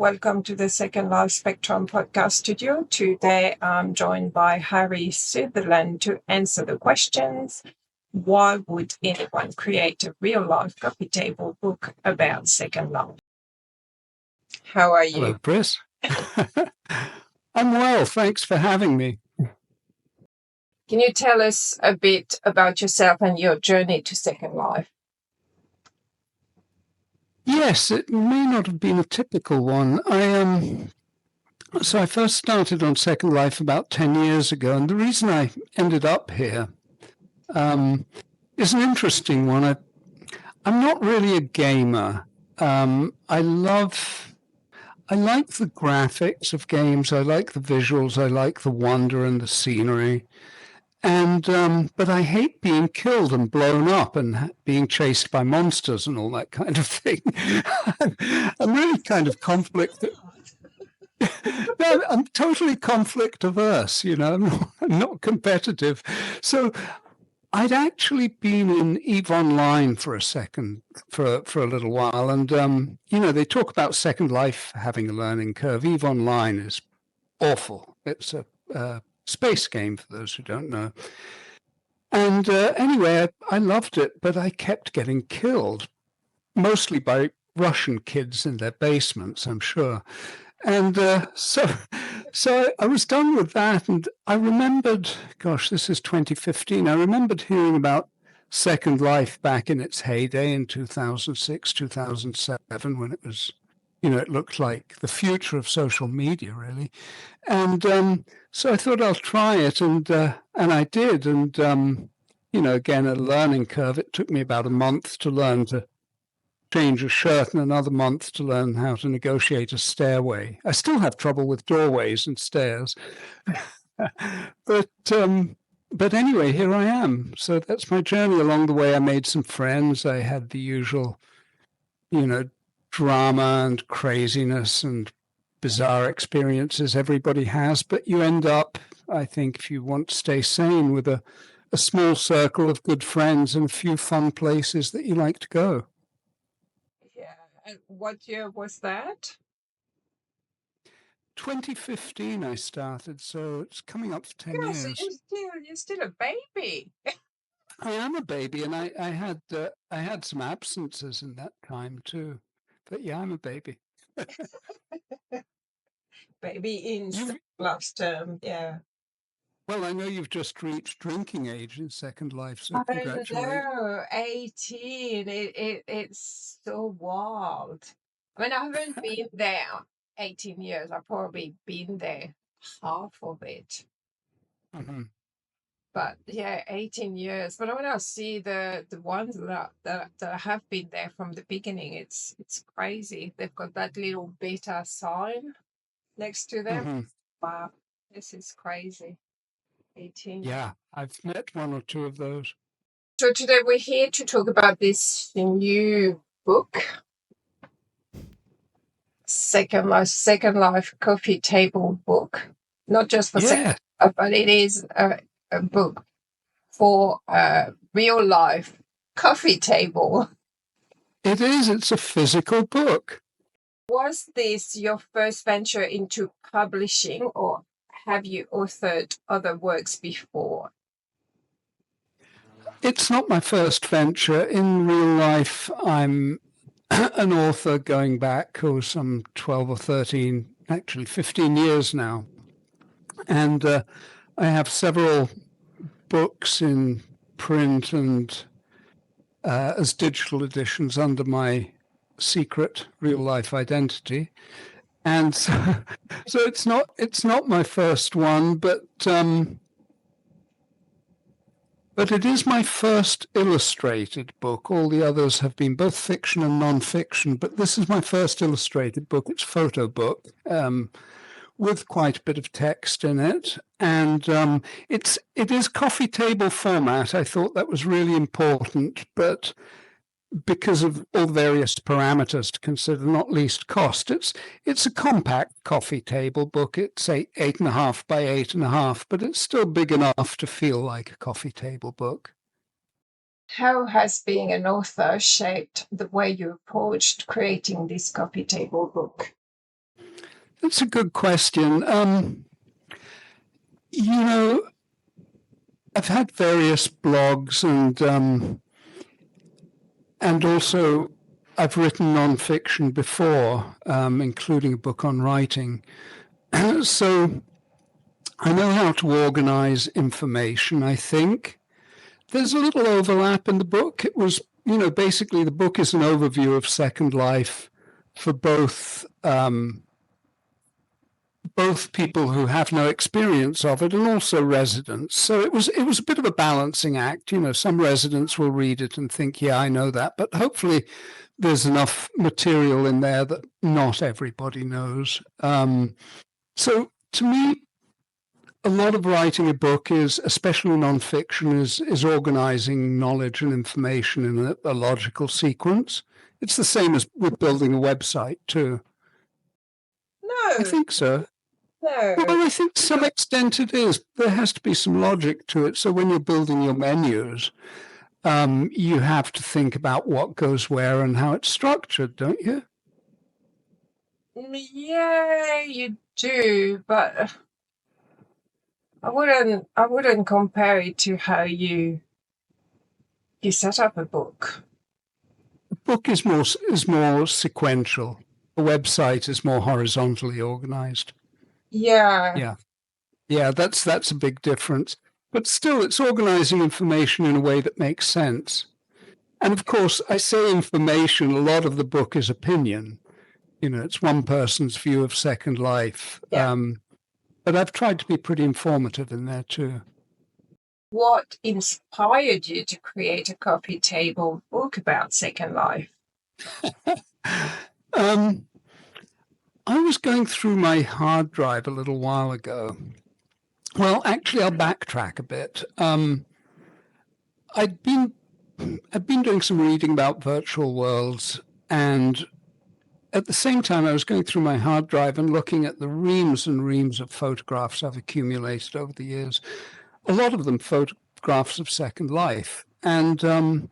Welcome to the Second Life Spectrum podcast studio. Today I'm joined by Hari Sutherland to answer the questions. Why would anyone create a real-life coffee table book about Second Life? How are you? Hello, Chris. I'm well, thanks for having me. Can you tell us a bit about yourself and your journey to Second Life? Yes, it may not have been a typical one. I first started on Second Life about 10 years ago, and the reason I ended up here is an interesting one. I'm not really a gamer. I like the graphics of games. I like the visuals. I like the wonder and the scenery. But I hate being killed and blown up and being chased by monsters and all that kind of thing. I'm really kind of conflict. No, I'm totally conflict averse. I'm not competitive. So I'd actually been in EVE Online for a little while, and they talk about Second Life having a learning curve. EVE Online is awful. It's a space game for those who don't know. And anyway, I loved it, but I kept getting killed, mostly by Russian kids in their basements, I'm sure. And so I was done with that, and I remembered, gosh, this is 2015. I remembered hearing about Second Life back in its heyday in 2006, 2007, when it was, it looked like the future of social media, really. And so I thought I'll try it, and I did. And again, a learning curve. It took me about a month to learn to change a shirt and another month to learn how to negotiate a stairway. I still have trouble with doorways and stairs. But anyway, here I am. So that's my journey. Along the way, I made some friends. I had the usual, drama and craziness and bizarre experiences everybody has. But you end up, I think, if you want to stay sane, with a small circle of good friends and a few fun places that you like to go. Yeah. And what year was that? 2015 I started, so it's coming up for 10 years. So you're still a baby. I am a baby, and I had some absences in that time too. But yeah, I'm a baby. Baby in last term, yeah. Well, I know you've just reached drinking age in Second Life, so I congratulations. know, 18. It's so wild. I mean, I haven't been there 18 years. I've probably been there half of it. Mm-hmm. But yeah, 18 years. But when I see the ones that have been there from the beginning, it's crazy. They've got that little beta sign next to them. Mm-hmm. Wow, this is crazy. 18. Yeah, I've met one or two of those. So today we're here to talk about this new book, Second Life coffee table book. Not just for Second Life, but it is a book for real life coffee table. It is. It's a physical book. Was this your first venture into publishing, or have you authored other works before? It's not my first venture. In real life, I'm an author going back some 12 or 13, actually 15 years now. And I have several books in print and as digital editions under my secret real life identity. And so it's not my first one, but it is my first illustrated book. All the others have been both fiction and non-fiction, but this is my first illustrated book. It's a photo book with quite a bit of text in it. And it is coffee table format. I thought that was really important, but because of all the various parameters to consider, not least cost, it's a compact coffee table book. It's 8.5 by 8.5, but it's still big enough to feel like a coffee table book. How has being an author shaped the way you approached creating this coffee table book? That's a good question. I've had various blogs and also I've written nonfiction before, including a book on writing. So I know how to organize information, I think. There's a little overlap in the book. It was, basically the book is an overview of Second Life for both people who have no experience of it and also residents. So it was a bit of a balancing act. Some residents will read it and think, yeah, I know that, but hopefully there's enough material in there that not everybody knows. So to me, a lot of writing a book is, especially nonfiction, is organizing knowledge and information in a logical sequence. It's the same as with building a website too. No. I think so. No. Well, I think to some extent it is. There has to be some logic to it. So when you're building your menus, you have to think about what goes where and how it's structured, don't you? Yeah, you do, but I wouldn't compare it to how you set up a book. A book is more sequential. A website is more horizontally organized. Yeah. Yeah, that's a big difference. But still, it's organizing information in a way that makes sense. And of course, I say information, a lot of the book is opinion. It's one person's view of Second Life. Yeah. But I've tried to be pretty informative in there too. What inspired you to create a coffee table book about Second Life? I was going through my hard drive a little while ago. Well, actually, I'll backtrack a bit. I'd been doing some reading about virtual worlds, and at the same time, I was going through my hard drive and looking at the reams and reams of photographs I've accumulated over the years. A lot of them photographs of Second Life, and you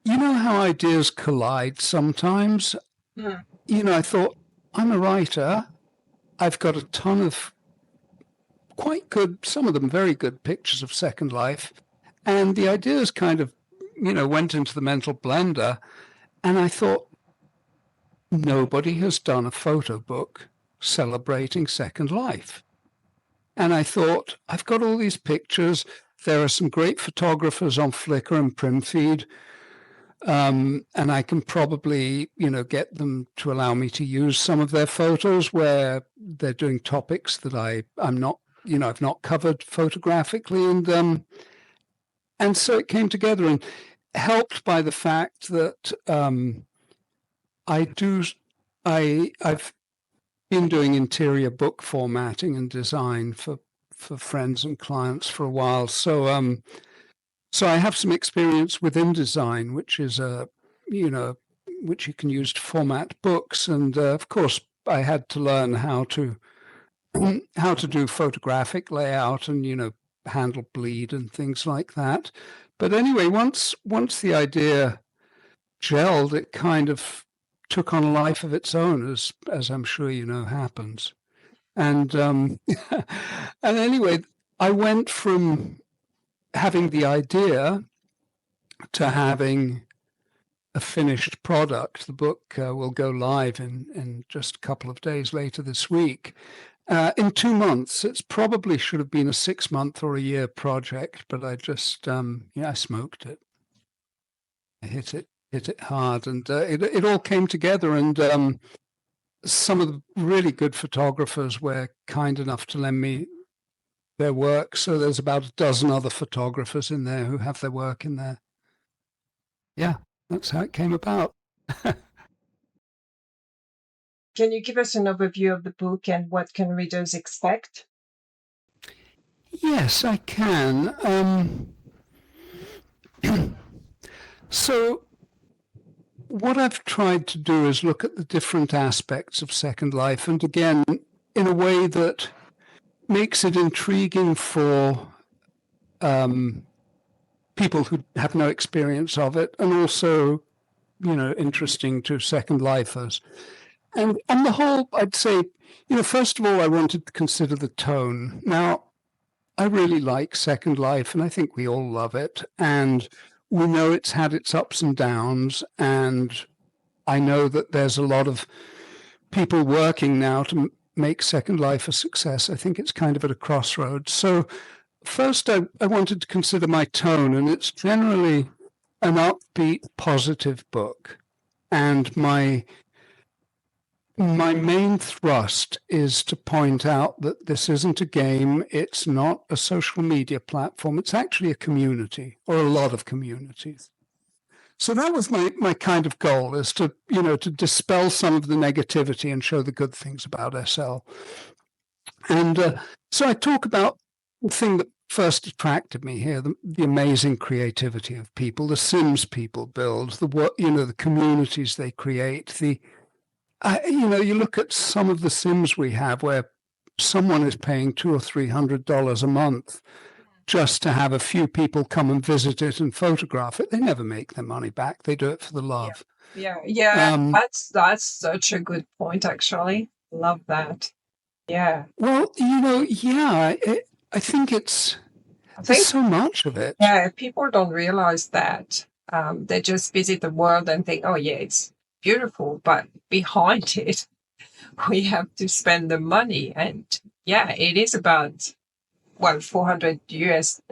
know how ideas collide sometimes. I thought, I'm a writer. I've got a ton of quite good, some of them very good pictures of Second Life. And the ideas kind of, went into the mental blender. And I thought, nobody has done a photo book celebrating Second Life. And I thought, I've got all these pictures. There are some great photographers on Flickr and Primfeed. And I can probably, get them to allow me to use some of their photos where they're doing topics that I'm not, I've not covered photographically. And so it came together, and helped by the fact that I've been doing interior book formatting and design for friends and clients for a while. So I have some experience with InDesign, which is which you can use to format books. And of course, I had to learn how to do photographic layout and handle bleed and things like that. But anyway, once the idea gelled, it kind of took on a life of its own, as I'm sure happens. And and anyway, I went from having the idea to having a finished product. The book will go live in just a couple of days later this week. In 2 months. It probably should have been a 6-month or a year project, but I just, I smoked it. I hit it hard, and it all came together. And some of the really good photographers were kind enough to lend me their work. So there's about a dozen other photographers in there who have their work in there. Yeah, that's how it came about. Can you give us an overview of the book and what can readers expect? Yes, I can. So what I've tried to do is look at the different aspects of Second Life, and again, in a way that makes it intriguing for people who have no experience of it, and also, interesting to Second Lifers. And on the whole, I'd say, first of all, I wanted to consider the tone. Now, I really like Second Life, and I think we all love it. And we know it's had its ups and downs. And I know that there's a lot of people working now to make Second Life a success. I think it's kind of at a crossroads. So first, I wanted to consider my tone, and it's generally an upbeat, positive book. And my main thrust is to point out that this isn't a game, it's not a social media platform, it's actually a community, or a lot of communities. So that was my kind of goal, is to, to dispel some of the negativity and show the good things about SL. And so I talk about the thing that first attracted me here, the amazing creativity of people, the Sims people build, the communities they create, you look at some of the Sims we have where someone is paying $200 or $300 a month just to have a few people come and visit it and photograph it. They never make their money back. They do it for the love. Yeah. That's such a good point, actually. Love that. Yeah. Well, I think there's so much of it. Yeah, people don't realize that. They just visit the world and think, oh, yeah, it's beautiful. But behind it, we have to spend the money. And yeah, it is about, 400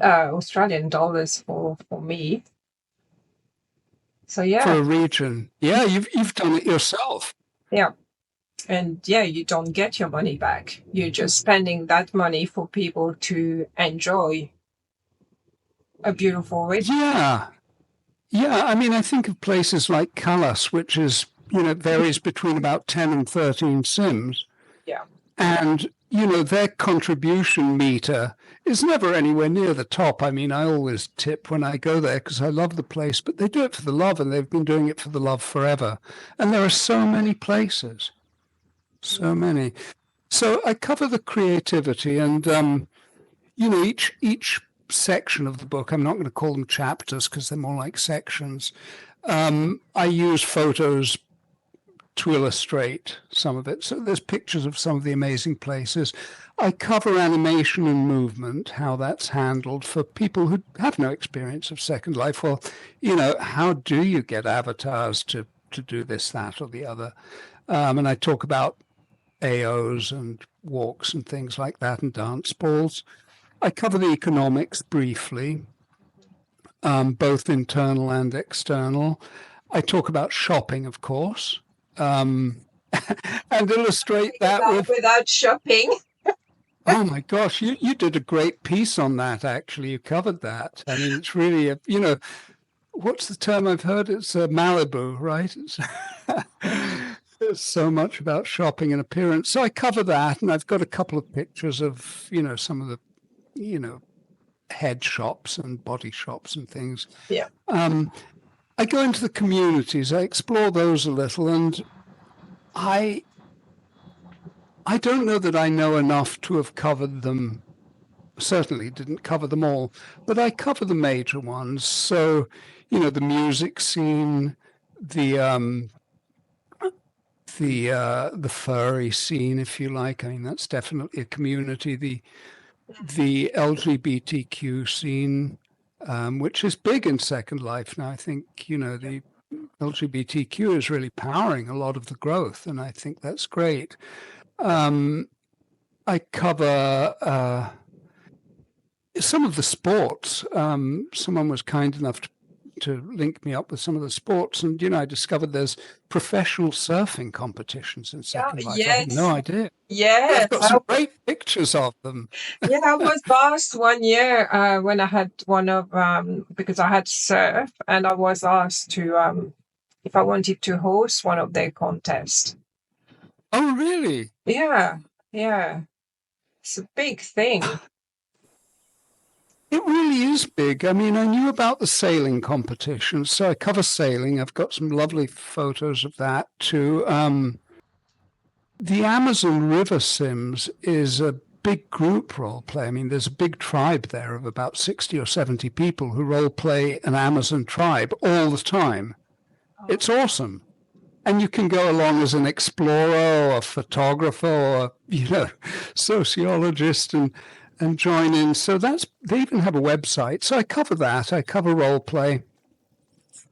Australian dollars for me. So yeah. For a region. Yeah, you've done it yourself. Yeah. And yeah, you don't get your money back. You're just spending that money for people to enjoy a beautiful region. Yeah. Yeah, I mean, I think of places like Calais, which is, varies between about 10 and 13 Sims. Yeah. And, their contribution meter is never anywhere near the top. I mean, I always tip when I go there because I love the place, but they do it for the love, and they've been doing it for the love forever. And there are so many places, so many. So I cover the creativity, and, each section of the book, I'm not going to call them chapters because they're more like sections. I use photos to illustrate some of it. So there's pictures of some of the amazing places. I cover animation and movement, how that's handled for people who have no experience of Second Life. Well, how do you get avatars to do this, that, or the other? And I talk about AOs and walks and things like that, and dance balls. I cover the economics briefly, both internal and external. I talk about shopping, of course, and illustrate that without shopping. Oh my gosh, you did a great piece on that, actually. You covered that. I mean, it's really, what's the term I've heard? It's Malibu, right? There's so much about shopping and appearance. So I cover that, and I've got a couple of pictures of, some of the, head shops and body shops and things. Yeah. I go into the communities, I explore those a little, and I don't know that I know enough to have covered them. Certainly didn't cover them all, but I cover the major ones. So, the music scene, the furry scene, if you like. I mean, that's definitely a community. The LGBTQ scene, which is big in Second Life now. I think, the LGBTQ is really powering a lot of the growth, and I think that's great. I cover some of the sports. Someone was kind enough to link me up with some of the sports, and I discovered there's professional surfing competitions in Second Life. Yes. I had no idea. Yes, I've got some great pictures of them. Yeah, I was asked one year when I had one of because I had surf, and I was asked to if I wanted to host one of their contests. Oh, really? Yeah. It's a big thing. It really is big. I mean, I knew about the sailing competition, so I cover sailing. I've got some lovely photos of that too. The Amazon River Sims is a big group role play. I mean, there's a big tribe there of about 60 or 70 people who role play an Amazon tribe all the time. It's awesome. and you can go along as an explorer or a photographer or, sociologist and join in. So they even have a website. So I cover that. I cover role play.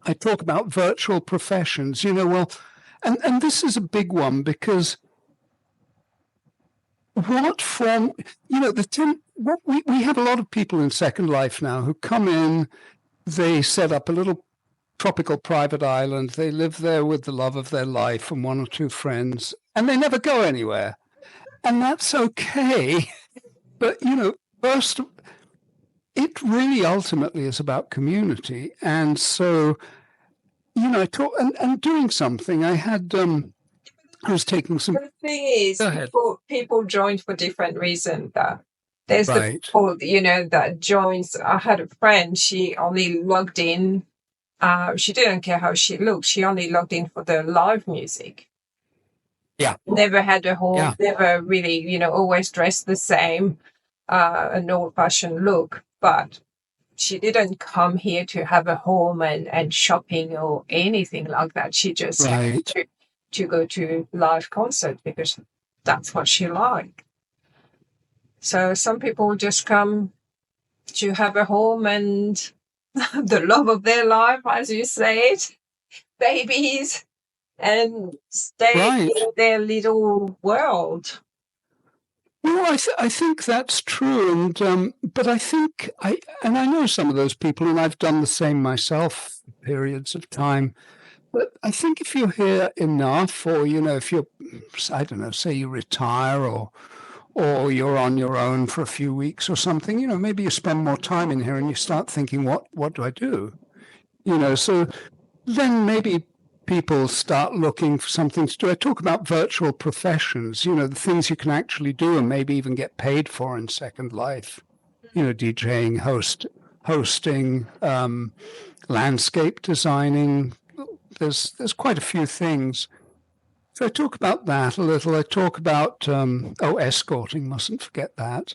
I talk about virtual professions, and this is a big one because what form, we have a lot of people in Second Life now who come in, they set up a little tropical private island, they live there with the love of their life and one or two friends, and they never go anywhere. And that's okay. But, first, it really ultimately is about community. And so, I talk and doing something. I was taking some. The thing is, people joined for different reasons. There's Right. the people, that joins. I had a friend, she only logged in. She didn't care how she looked. She only logged in for the live music. Yeah. Never had a home, never really, always dressed the same, an old-fashioned look. But she didn't come here to have a home and shopping or anything like that. She just Right. had to go to live concert because that's what she liked. So some people just come to have a home and the love of their life, as you said, babies, and stay in their little world. Well, I think that's true, and but I think I know some of those people, and I've done the same myself for periods of time. But I think if you're here enough, or if you're, I don't know, say you retire, or you're on your own for a few weeks or something, maybe you spend more time in here, and you start thinking, what do I do? So then maybe people start looking for something to do. I talk about virtual professions, the things you can actually do and maybe even get paid for in Second Life. DJing, hosting, landscape designing. There's quite a few things. So I talk about that a little. I talk about escorting. Mustn't forget that.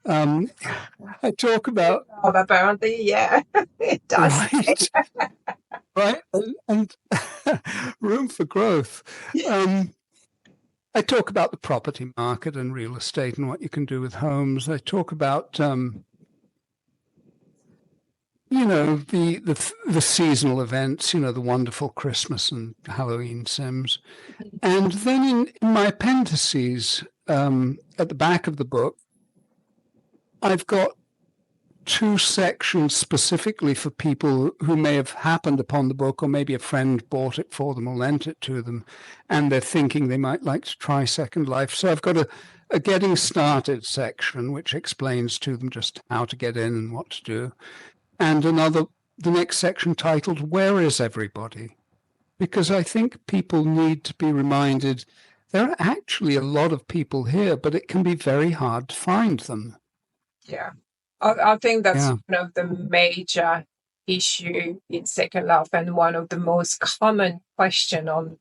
I talk about apparently, yeah, it does. Right. Right, and room for growth. I talk about the property market and real estate and what you can do with homes. I talk about, the seasonal events, the wonderful Christmas and Halloween sims. And then in my appendices, at the back of the book, I've got 2 sections specifically for people who may have happened upon the book, or maybe a friend bought it for them or lent it to them, and they're thinking they might like to try Second Life. So I've got a getting started section, which explains to them just how to get in and what to do. And the next section titled, Where is Everybody? Because I think people need to be reminded there are actually a lot of people here, but it can be very hard to find them. Yeah. I think that's one of the major issue in Second Life, and one of the most common question on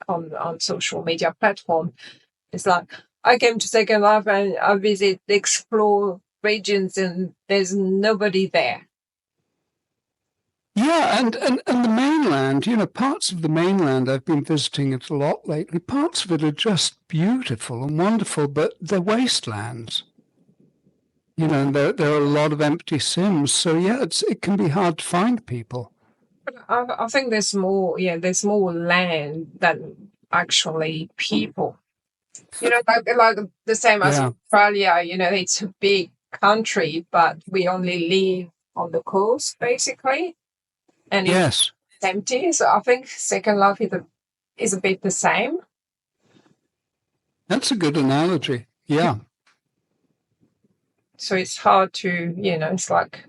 social media platform. It's like, I came to Second Life and I explore regions and there's nobody there. Yeah, and the mainland, parts of the mainland, I've been visiting it a lot lately. Parts of it are just beautiful and wonderful, but they're wastelands. And there are a lot of empty sims. So, it can be hard to find people. But I think there's more land than actually people. Like the same as Australia, it's a big country, but we only live on the coast, basically. And it's empty. So I think Second Life is a bit the same. That's a good analogy. Yeah. So it's hard to, it's like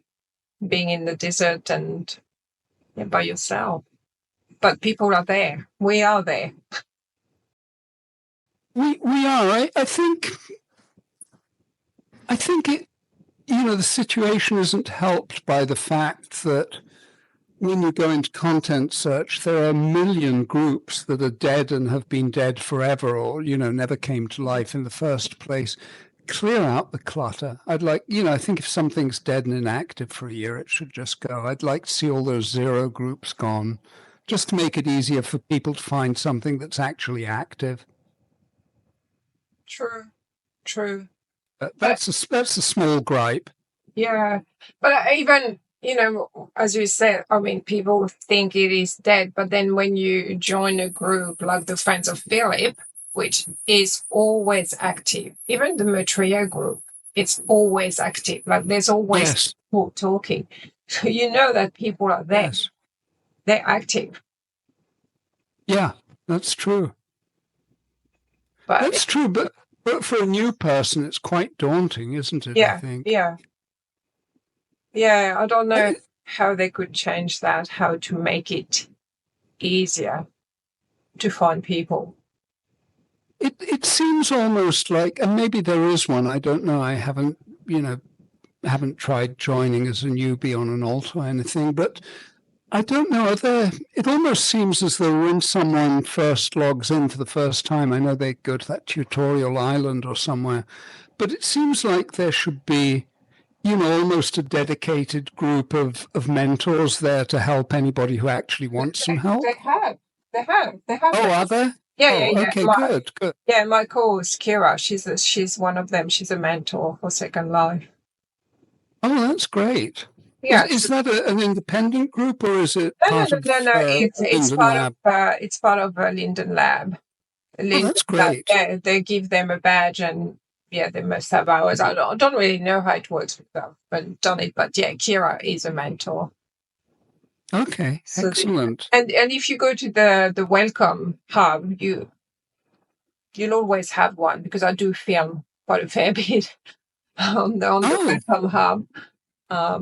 being in the desert and by yourself. But people are there. We are there. We are. I think it, the situation isn't helped by the fact that when you go into content search, there are a million groups that are dead and have been dead forever, or, never came to life in the first place. Clear out the clutter. I'd like, I think if something's dead and inactive for a year, it should just go. I'd like to see all those 0 groups gone. just to make it easier for people to find something that's actually active. True. That's a small gripe. Yeah, but even, as you said, I mean, people think it is dead, but then when you join a group like the Friends of Philip, which is always active, even the Maitreya group, it's always active. Like there's always people talking. So you know that people are there. Yes. They're active. Yeah, that's true. That's true, but for a new person, it's quite daunting, isn't it? Yeah, I think. Yeah, I don't know how they could change that, how to make it easier to find people. It seems almost like, and maybe there is one, I don't know, I haven't tried joining as a newbie on an alt or anything, but I don't know, it almost seems as though when someone first logs in for the first time, I know they go to that tutorial island or somewhere, but it seems like there should be, almost a dedicated group of mentors there to help anybody who actually wants some help. They have. Oh, are there? Yeah. Okay, good. Yeah, my co-host Kira, she's one of them. She's a mentor for Second Life. Oh, that's great. Yeah, is that an independent group or is it part of no. It's part of Linden Lab. That's great. Lab, they give them a badge and they must have hours. I don't really know how it works with them, but done it. But yeah, Kira is a mentor. Okay, so excellent. And if you go to the Welcome Hub, you'll always have one because I do film quite a fair bit on the Welcome Hub. I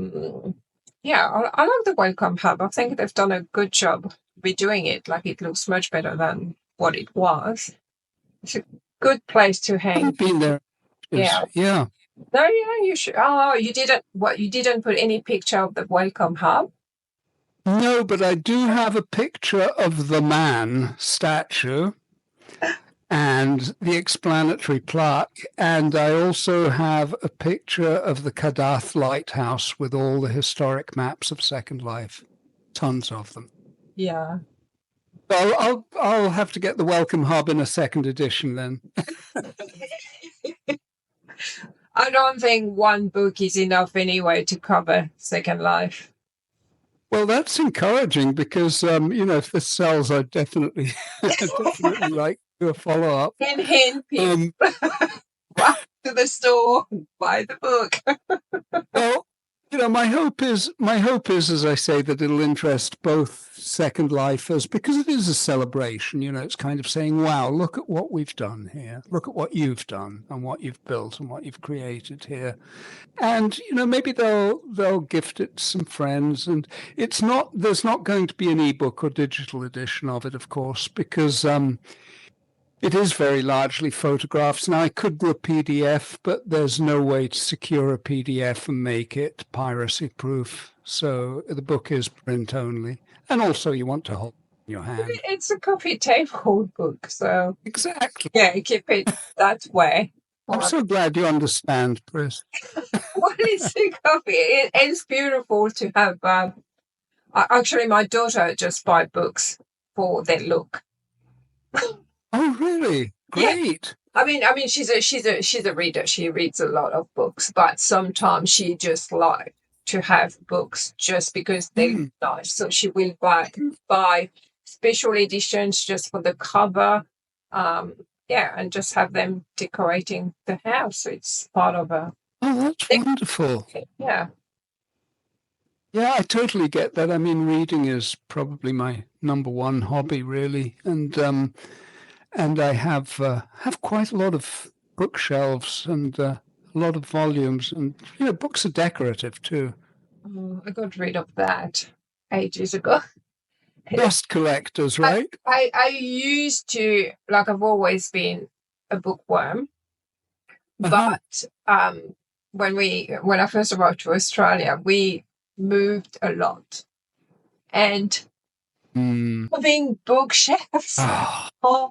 like the Welcome Hub. I think they've done a good job redoing it. Like it looks much better than what it was. It's a good place to hang. I've been there. Yeah. No, you should. Oh, you didn't. What? You didn't put any picture of the Welcome Hub? No, but I do have a picture of the man statue and the explanatory plaque, and I also have a picture of the Kadath Lighthouse with all the historic maps of Second Life, tons of them. Yeah. So I'll have to get the Welcome Hub in a second edition then. I don't think one book is enough anyway to cover Second Life. Well, that's encouraging because, if this sells, I'd definitely like to do a follow-up. Hint, people. Walk to the store, buy the book. Well, my hope is, as I say, that it'll interest both Second Lifers because it is a celebration. It's kind of saying, wow, look at what we've done here. Look at what you've done and what you've built and what you've created here. And, maybe they'll gift it to some friends. And there's not going to be an ebook or digital edition of it, of course, because it is very largely photographs. Now, I could do a PDF, but there's no way to secure a PDF and make it piracy-proof. So the book is print only. And also you want to hold it in your hand. It's a coffee table book, so... Exactly. Yeah, keep it that way. I'm so glad you understand, Chris. What is a coffee? It's beautiful to have... actually, my daughter just buys books for their look. Oh, really? Great. Yeah. I mean, she's a reader. She reads a lot of books, but sometimes she just like to have books just because they look nice. So she will buy special editions just for the cover, and just have them decorating the house. So it's part of a. Oh, that's wonderful. Yeah. Yeah, I totally get that. I mean, reading is probably my number one hobby, really, and I have quite a lot of bookshelves and a lot of volumes, and books are decorative too. I got rid of that ages ago. Dust collectors, right? I used to, I've always been a bookworm, but when I first arrived to Australia, we moved a lot, and having bookshelves.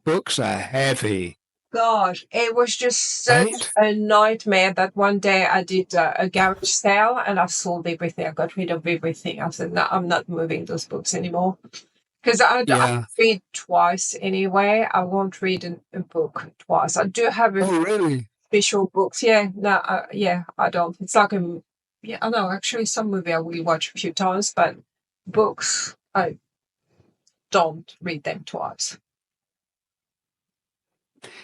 Books are heavy. God, it was just such a nightmare that one day I did a garage sale and I sold everything. I got rid of everything. I said, no, I'm not moving those books anymore. Because I Yeah. read twice anyway. I won't read a book twice. I do have a Oh, really? visual books. Yeah, no, yeah, I don't. It's like yeah, I know. Actually, some movie I will watch a few times, but books I don't read them twice.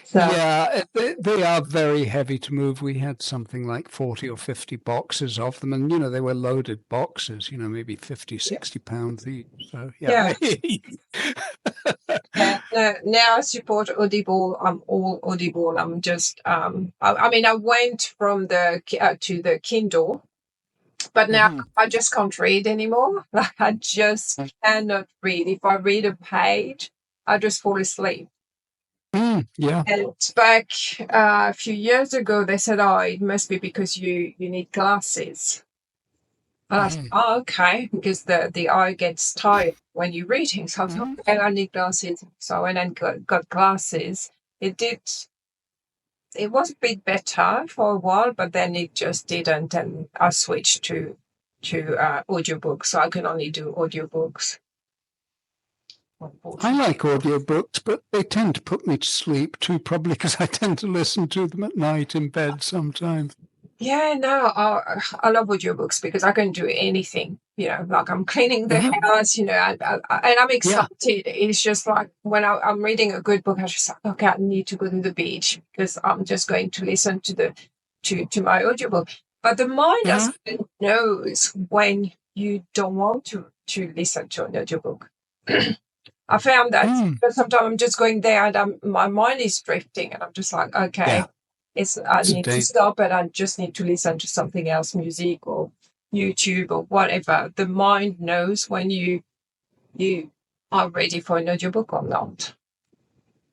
So Yeah, they are very heavy to move. We had something like 40 or 50 boxes of them, and they were loaded boxes, maybe 50, yeah, 60 pounds each. So yeah. yeah. Yeah, now I support Audible. I'm all Audible. I'm just I mean, I went from the to the Kindle, but now Mhm. I just can't read anymore. Like I just cannot read. If I read a page, I just fall asleep. Yeah. And back a few years ago, they said, "Oh, it must be because you need glasses." And I said, Mhm. "Oh, okay," because the eye gets tired when you're reading. So I thought, Mhm. okay, I need glasses. So I went and got glasses. It did. It was a bit better for a while, but then it just didn't, and I switched to audiobooks. So I can only do audiobooks. I Unfortunately. like audiobooks, but they tend to put me to sleep too, probably because I tend to listen to them at night in bed sometimes. Yeah, no, I love audiobooks because I can do anything. Like I'm cleaning the Uh-huh. house. And I'm Yeah. excited. It's just like when I'm reading a good book, I just like, okay, I need to go to the beach because I'm just going to listen to my audiobook. But the mind Uh-huh. doesn't knows when you don't want to listen to an audiobook. I found that Mm. sometimes I'm just going there and my mind is drifting, and I'm just like, okay, Yeah. I It's a need to day. stop and I just need to listen to something else, music or YouTube or whatever. The mind knows when you are ready for an audiobook or not.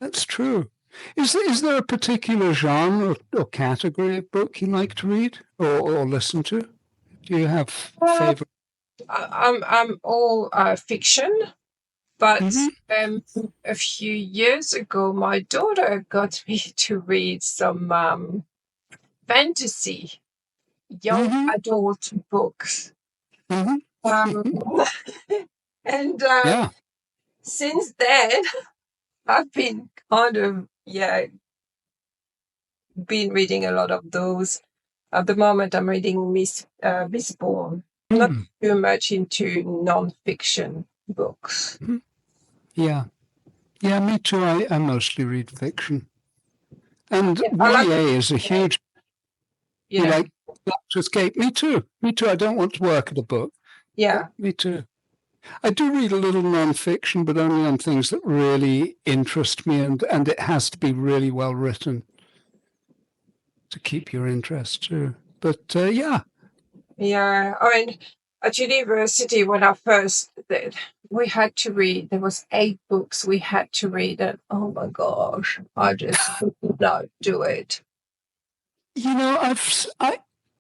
That's true. Is there a particular genre or category of book you like to read or listen to? Do you have Uh, favorite? I'm all fiction, but Mm-hmm. a few years ago, my daughter got me to read some fantasy young Mm-hmm. adult books. Um, Mm-hmm. and Yeah. since then, I've been kind of, yeah, been reading a lot of those. At the moment, I'm reading Miss Bourne. Not Mm. too much into non-fiction books. Yeah. Yeah, me too. I mostly read fiction. And Yeah, I like, YA is a huge, you you know, like to escape. Me too. Me too. I don't want to work at a book. yeah, Me too. I do read a little non-fiction, but only on things that really interest me, and it has to be really well written to keep your interest too. But yeah. yeah. I mean, at university when I first did, we had to read. There was 8 books we had to read, and oh my gosh, I just could not do it.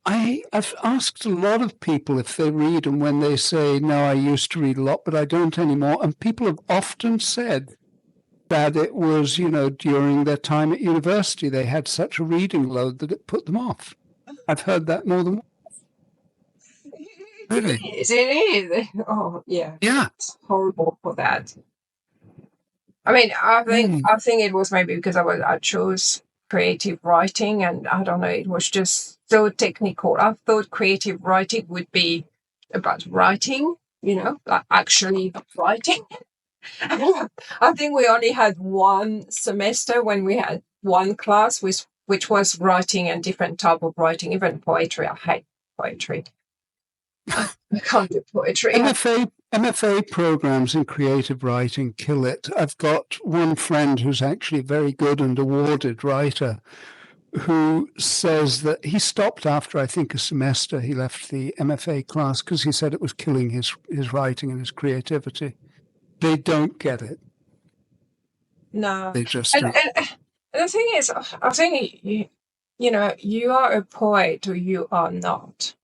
I've asked a lot of people if they read, and when they say no, I used to read a lot, but I don't anymore. And people have often said that it was, during their time at university, they had such a reading load that it put them off. I've heard that more than once. It Really. is. It is. Oh yeah, Yeah. it's horrible for that. I mean, I think Mm. I think it was maybe because I chose creative writing, and I don't know, it was just so technical. I thought creative writing would be about writing, like actually writing. I think we only had one semester when we had one class, which was writing and different type of writing, even poetry. I hate poetry. I can't do poetry. MFA programs in creative writing kill it. I've got one friend who's actually a very good and awarded writer who says that he stopped after, I think, a semester. He left the MFA class because he said it was killing his writing and his creativity. They don't get it. No, They just and, don't. and the thing is, I think you are a poet or you are not.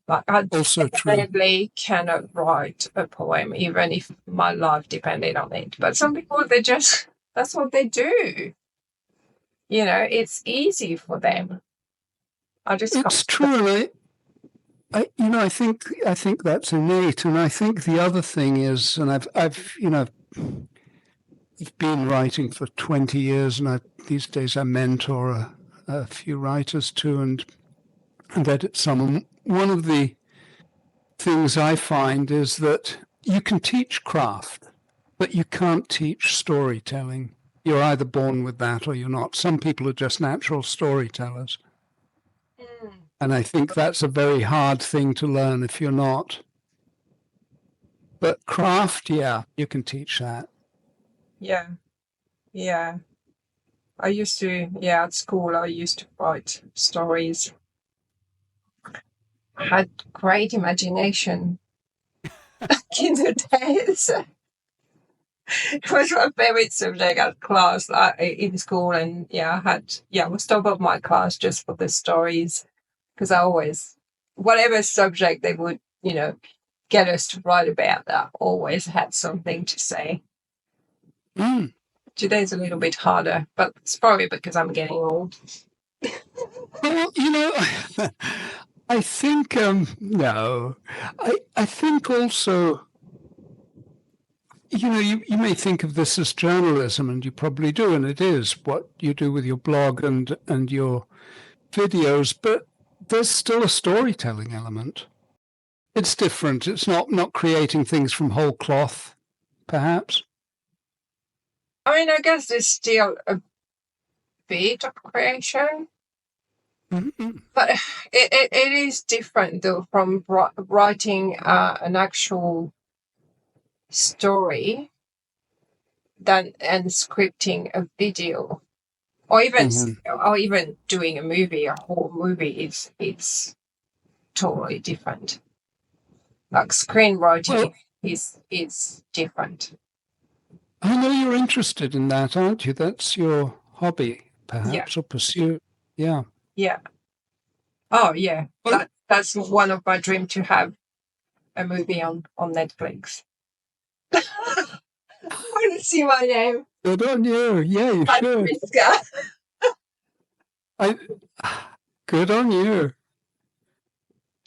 Like I Also true. definitely cannot write a poem, even if my life depended on it. But some people, they just that's what they do. It's easy for them. I just can't. It's true. I think that's innate, and I think the other thing is, and I've been writing for 20 years, and these days I mentor a few writers too, and edit some. And one of the things I find is that you can teach craft, but you can't teach storytelling. You're either born with that or you're not. Some people are just natural storytellers. And I think that's a very hard thing to learn if you're not. But craft, yeah, you can teach that. Yeah. Yeah. I used to, at school, I used to write stories. I had great imagination in the days. It was my favorite subject at class in school. And I was top of my class just for the stories. Because I always, whatever subject they would, get us to write about, that always had something to say. Today's a little bit harder, but it's probably because I'm getting old. Well, I think, no, I think also, you may think of this as journalism, and you probably do, and it is what you do with your blog and your videos, but there's still a storytelling element. It's different. It's not creating things from whole cloth, perhaps. I mean, I guess there's still a bit of creation, but it is different though from writing an actual story and scripting a video, or even doing a movie. A whole movie it's totally different. Like screenwriting is different. I know you're interested in that, aren't you? That's your hobby, perhaps, or pursuit. Yeah. Yeah. Oh, yeah. Well, that's one of my dreams, to have a movie on Netflix. I want to see my name. Good on you. Yeah, you should. Good on you.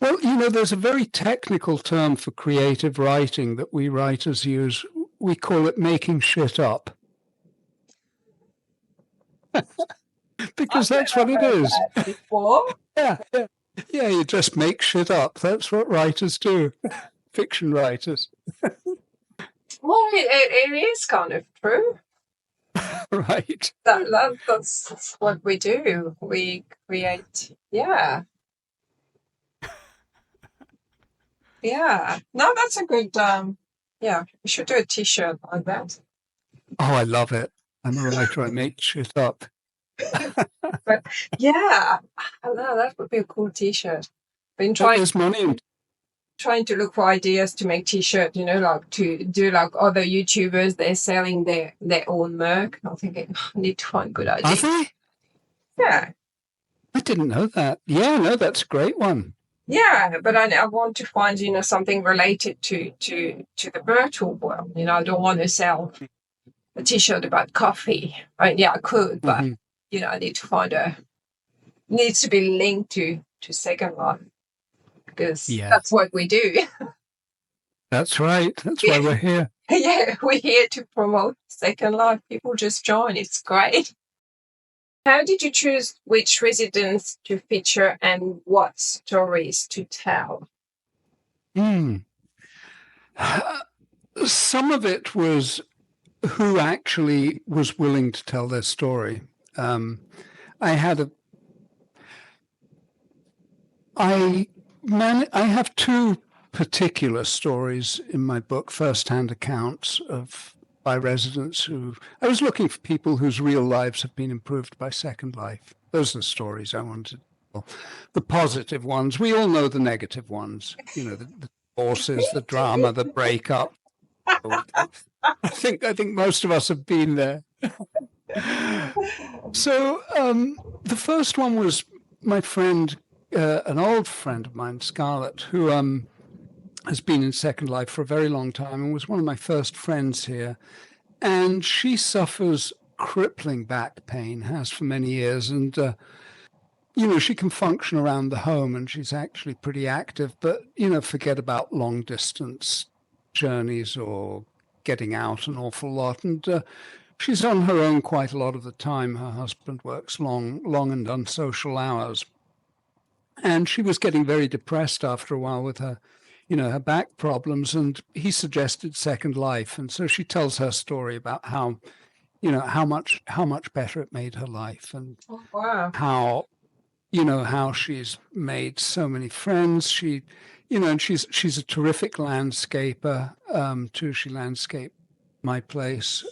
Well, there's a very technical term for creative writing that we writers use. We call it making shit up. Because that's what it is. Before. Yeah, you just make shit up. That's what writers do. Fiction writers. Well, it is kind of true. Right. That's what we do. We create, yeah. No, that's a good, we should do a t-shirt like that. Oh, I love it. I'm a writer. I make shit up. But yeah, I know, that would be a cool t-shirt. Been There's money trying to look for ideas to make t-shirt, like to do like other YouTubers, they're selling their own merch. I'm thinking, I need to find good ideas. Are they? Yeah. I didn't know that. Yeah, no, that's a great one. Yeah, but I want to find, something related to the virtual world. I don't want to sell a t-shirt about coffee. I mean, I could, but I need to find needs to be linked to Second Life, because that's what we do. That's right. That's why we're here. Yeah, we're here to promote Second Life. People just join. It's great. How did you choose which residents to feature and what stories to tell? Some of it was who actually was willing to tell their story. I have two particular stories in my book, first-hand accounts by residents I was looking for people whose real lives have been improved by Second Life. Those are the stories I wanted to tell. The positive ones. We all know the negative ones. The divorces, the drama, the breakup. I think most of us have been there. So the first one was my friend, an old friend of mine, Scarlett, who has been in Second Life for a very long time and was one of my first friends here. And she suffers crippling back pain, has for many years. And she can function around the home and she's actually pretty active, but, forget about long distance journeys or getting out an awful lot. And she's on her own quite a lot of the time. Her husband works long and unsocial hours. And she was getting very depressed after a while with her back problems. And he suggested Second Life. And so she tells her story about how much better it made her life, and Oh, wow. how she's made so many friends. And she's a terrific landscaper too. She landscaped my place.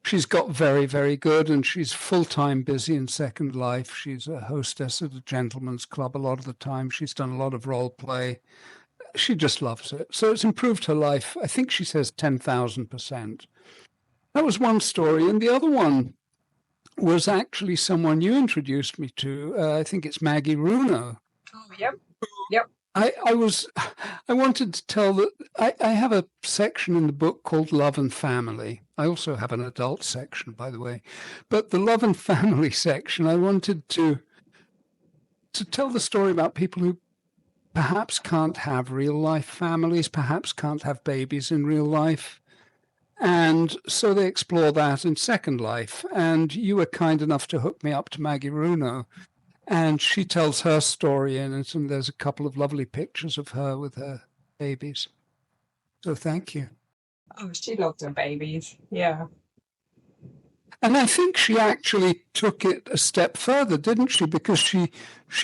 She's got very, very good, and she's full-time busy in Second Life. She's a hostess at a gentleman's club a lot of the time. She's done a lot of role play. She just loves it. So it's improved her life. I think she says 10,000%. That was one story. And the other one was actually someone you introduced me to. I think it's Maggie Runo. Oh, yep. Yep. I wanted to tell that I have a section in the book called Love and Family. I also have an adult section, by the way. But the Love and Family section, I wanted to tell the story about people who perhaps can't have real life families, perhaps can't have babies in real life. And so they explore that in Second Life. And you were kind enough to hook me up to Maggie Runo. And she tells her story in it, and there's a couple of lovely pictures of her with her babies. So thank you. Oh, she loved her babies. Yeah. And I think she actually took it a step further, didn't she? Because she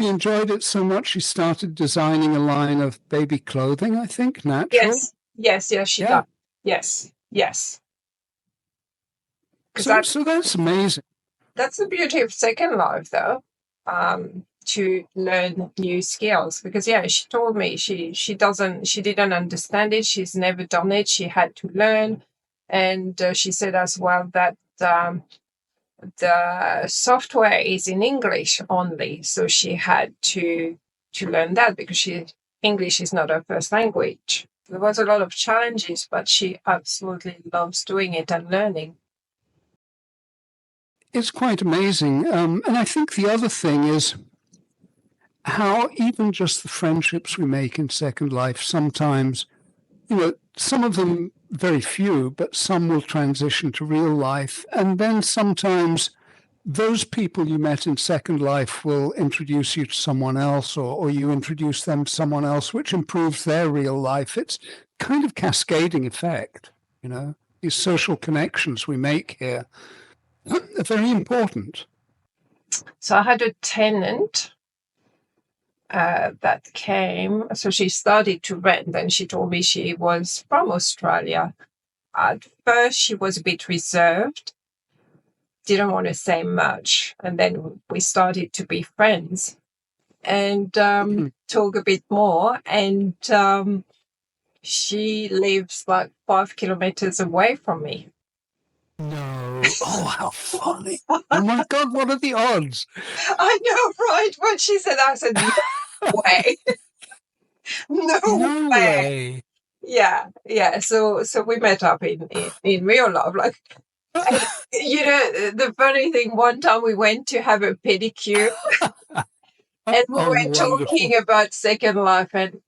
enjoyed it so much, she started designing a line of baby clothing, I think, natural. Yes, she does. Yes. So that's amazing. That's the beauty of Second Life, though, to learn new skills. Because she told me she didn't understand it. She's never done it. She had to learn, and she said as well that the software is in English only, so she had to learn that because English is not her first language. There was a lot of challenges, but she absolutely loves doing it and learning. It's quite amazing. And I think the other thing is how even just the friendships we make in Second Life, sometimes, some of them, very few, but some will transition to real life. And then sometimes those people you met in Second Life will introduce you to someone else, or you introduce them to someone else, which improves their real life. It's kind of cascading effect, these social connections we make here are very important. So I had a tenant that came. So she started to rent, and she told me she was from Australia. At first, she was a bit reserved, didn't want to say much. And then we started to be friends and talk a bit more. And she lives like 5 kilometers away from me. No. Oh, how funny. Oh, my God, what are the odds? I know, right? When she said that, I said, no way. No way. Yeah. So we met up in real life. Like, the funny thing, one time we went to have a pedicure and we were talking about Second Life and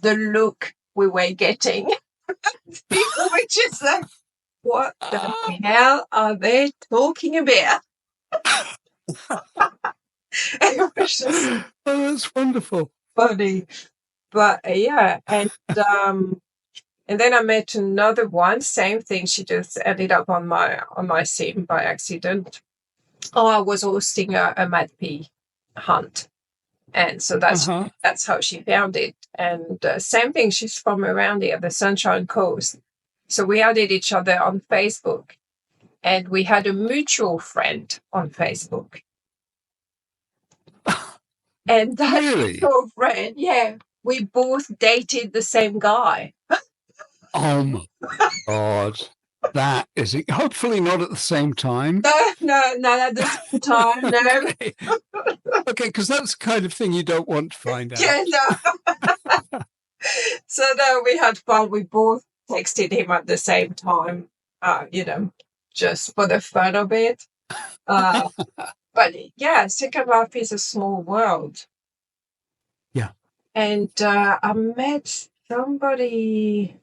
the look we were getting. People were just like, what the hell are they talking about? It was just that's wonderful. Funny. But and then I met another one, same thing. She just ended up on my sim by accident. I was hosting a MADP hunt, and so that's how she found it. And same thing, she's from around here, the Sunshine Coast. So we added each other on Facebook, and we had a mutual friend on Facebook. And that mutual friend, we both dated the same guy. Oh my God. That is it. Hopefully not at the same time. No, not at the same time. No. Okay, because that's the kind of thing you don't want to find out. Yeah, no. So no, we had fun. We both texted him at the same time, just for the fun of it. But But yeah, Second Life is a small world. Yeah. And I met somebody,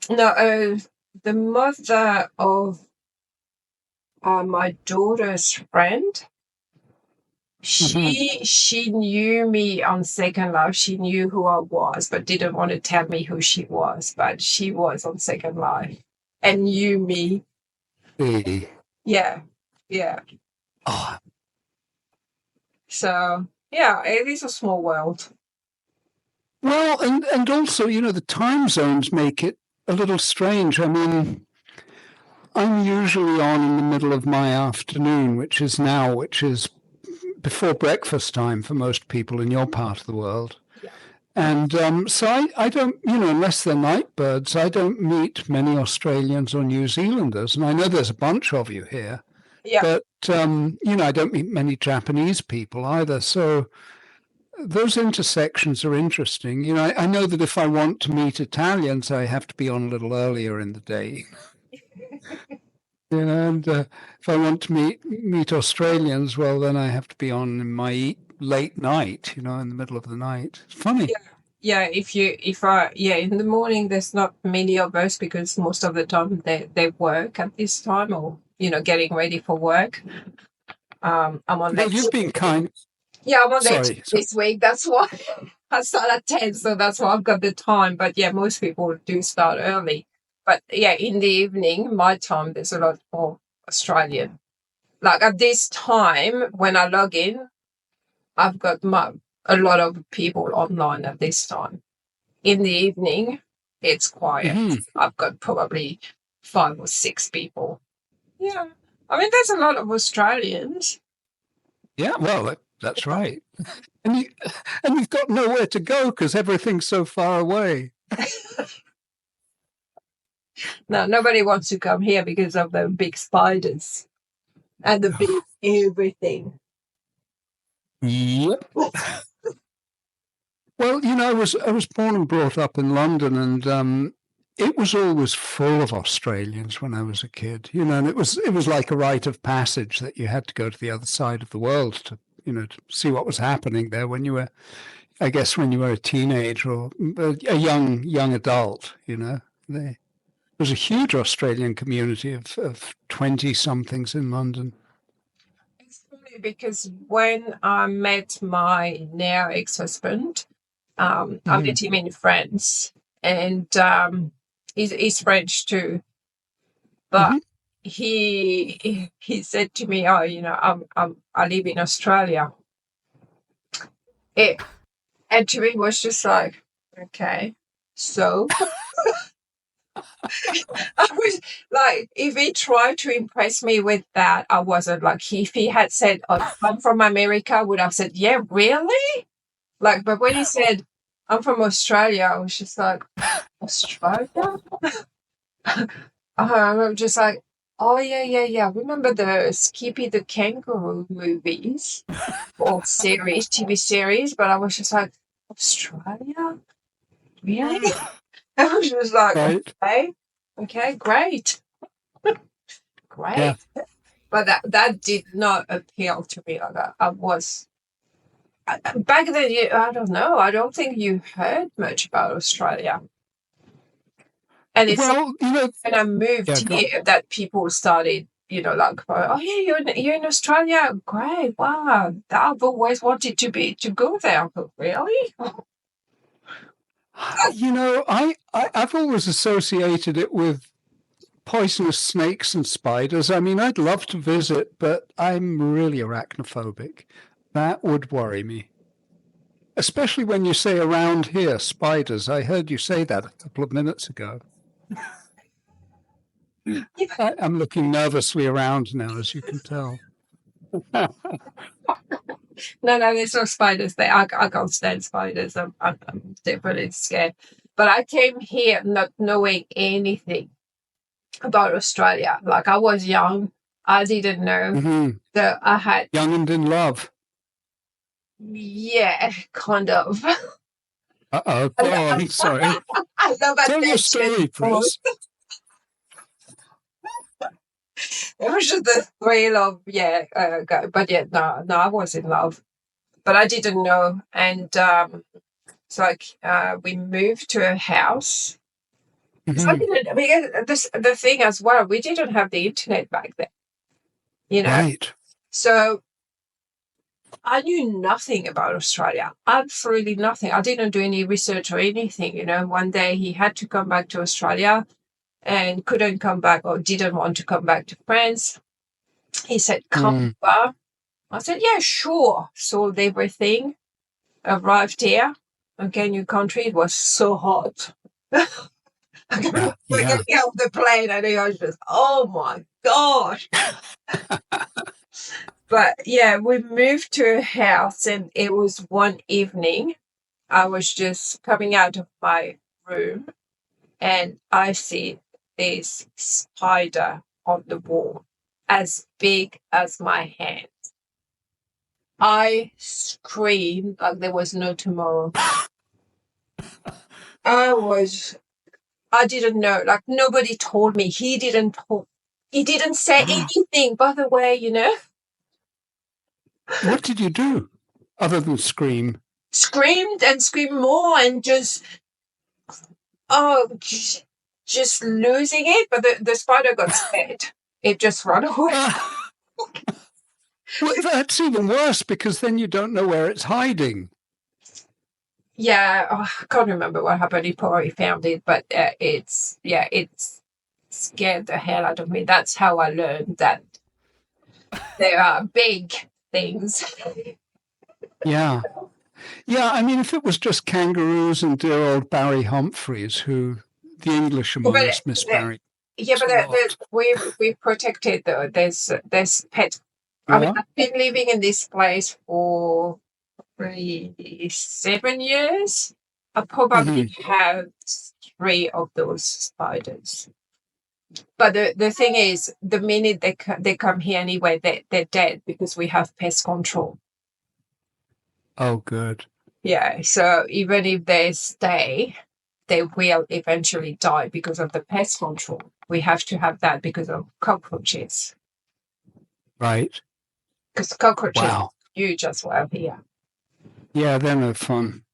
the mother of my daughter's friend. She knew me on Second Life. She knew who I was, but didn't want to tell me who she was. But she was on Second Life and knew me. Yeah, yeah. Oh, So yeah, it is a small world. well, and also, the time zones make it a little strange. I mean, I'm usually on in the middle of my afternoon, which is before breakfast time for most people in your part of the world. Yeah. And so I don't, unless they're night birds, I don't meet many Australians or New Zealanders. And I know there's a bunch of you here, Yeah. but, I don't meet many Japanese people either. So those intersections are interesting. I know that if I want to meet Italians, I have to be on a little earlier in the day. And if I want to meet Australians, well, then I have to be on in my late night, in the middle of the night. It's funny. Yeah, in the morning there's not many of us because most of the time they work at this time or getting ready for work. I'm on Well, you've been kind. Yeah, I'm on Sorry. this week. That's why I start at 10, so that's why I've got the time. But yeah, most people do start early. But yeah, in the evening, my time, there's a lot more Australian. Like at this time, when I log in, I've got a lot of people online at this time. In the evening, it's quiet. I've got probably 5 or 6 people. Yeah. I mean, there's a lot of Australians. Yeah, well, that's right. And you've got nowhere to go because everything's so far away. No, nobody wants to come here because of the big spiders and the big everything. Yep. Well, I was born and brought up in London, and it was always full of Australians when I was a kid. And it was like a rite of passage that you had to go to the other side of the world to to see what was happening there when you were, I guess, when you were a teenager or a young adult. There was a huge Australian community of 20-somethings in London. It's funny because when I met my now ex-husband, I met him in France, and he's French too. But he said to me, "Oh, I live in Australia." And to me, it was just like, okay, so. I was like, if he tried to impress me with that, I wasn't like, if he had said, "Oh, I'm from America," I would have said, "Yeah, really?" Like, but when he said, "I'm from Australia," I was just like, Australia? I'm just like, oh, yeah. Remember the Skippy the Kangaroo movies or series, TV series? But I was just like, Australia? Really? I was just like, right. Okay, great. Great. Yeah. But that did not appeal to me like that. Back then, I don't know. I don't think you heard much about Australia. And it's when I moved here that people started, like, oh yeah, you're in Australia, great, wow. I've always wanted to go there. But really? I've always associated it with poisonous snakes and spiders. I mean, I'd love to visit, but I'm really arachnophobic. That would worry me. Especially when you say around here, spiders. I heard you say that a couple of minutes ago. I'm looking nervously around now, as you can tell. No, there's no spiders there. I can't stand spiders. I'm definitely scared. But I came here not knowing anything about Australia. Like, I was young. I didn't know that I had... Young and in love. Yeah, kind of. Uh-oh, go on, sorry. I love Tell your story, please. It was just the thrill of, but yeah, no, I was in love, but I didn't know. And it's like we moved to a house. So I Mhm. didn't, because the thing as well, we didn't have the internet back then, you know. Right. So I knew nothing about Australia, absolutely nothing. I didn't do any research or anything, you know. One day he had to come back to Australia and couldn't come back or didn't want to come back to France. He said, come Mm. over. I said, yeah, sure. Sold everything, arrived here. Okay, new country. It was so hot. I remember Yeah. getting off the plane and I was just, oh my gosh. But yeah, we moved to a house and it was one evening. I was just coming out of my room and I see this spider on the wall as big as my hand. I screamed like there was no tomorrow. I didn't know, like nobody told me. He didn't say anything, by the way, you know. What did you do other than scream? Screamed and screamed more and just, oh, just losing it. But the spider got scared. It just ran away. Well, that's even worse because then you don't know where it's hiding. Yeah, I can't remember what happened. He probably found it, but it's scared the hell out of me. That's how I learned that there are big things. Yeah. Yeah. I mean, if it was just kangaroos and dear old Barry Humphries, who the English among But us miss Barry yeah, a but lot. we protected though. There's pet. I mean, Yeah. I've been living in this place for 7 years. I probably Mhm. have 3 of those spiders. But the thing is, the minute they come here anyway, they're dead because we have pest control. Oh, good. Yeah, so even if they stay, they will eventually die because of the pest control. We have to have that because of cockroaches. Right. Because cockroaches are Wow. huge as well here. Yeah, they're no fun.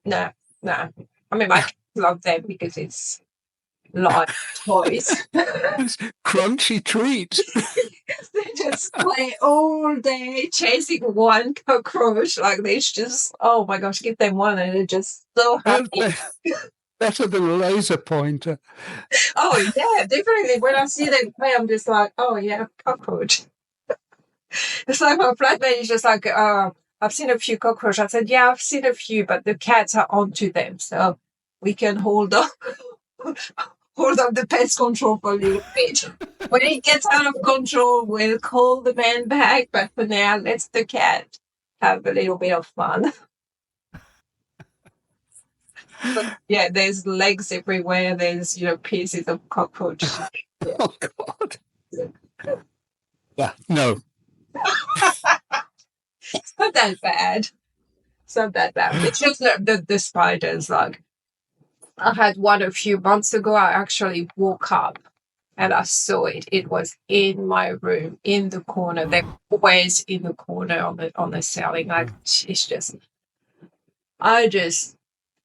No, no. I mean, my kids love them because it's like toys. It's crunchy treat. They just play all day chasing one cockroach like this. Just, oh my gosh, give them one and they're just so happy. Better than a laser pointer. Oh, yeah, definitely. When I see them play, I'm just like, oh, yeah, cockroach. It's like my flatmate is just like, I've seen a few cockroaches. I said, yeah, I've seen a few, but the cats are onto them. So we can hold up, hold up the pest control for a little bit. When it gets out of control, we'll call the man back. But for now, let's the cat have a little bit of fun. But yeah, there's legs everywhere. There's, pieces of cockroach. Yeah. Oh, God. Yeah, no. It's not that bad. It's not that bad. It's just the spiders. Like, I had one a few months ago. I actually woke up and I saw it. It was in my room, in the corner. They're always in the corner on the ceiling. Like, it's just, I just,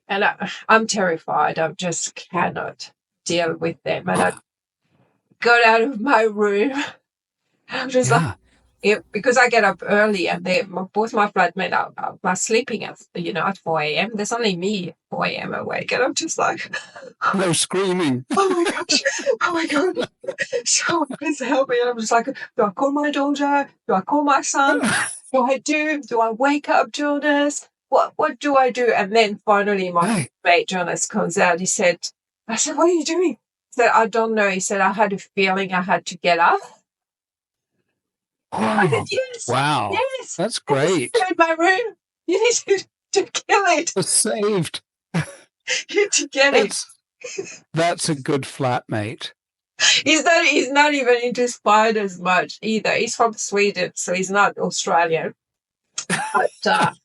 and I'm terrified. I just cannot deal with them. And I got out of my room. I'm just like, Yeah. because I get up early and both my flatmates are sleeping at 4 a.m. There's only me 4 a.m. awake. And I'm just like, No screaming. oh my gosh, oh my God. So please help me. And I'm just like, do I call my daughter? Do I call my son? Do I wake up Jonas? What do I do? And then finally my mate Jonas comes out. I said, what are you doing? He said, I don't know. He said, I had a feeling I had to get up. I said, yes, Wow. yes. That's And it's great. in my room. You need to kill it. It's saved. You need to get it. That's a good flatmate. He's not even into spiders much either. He's from Sweden, so he's not Australian. But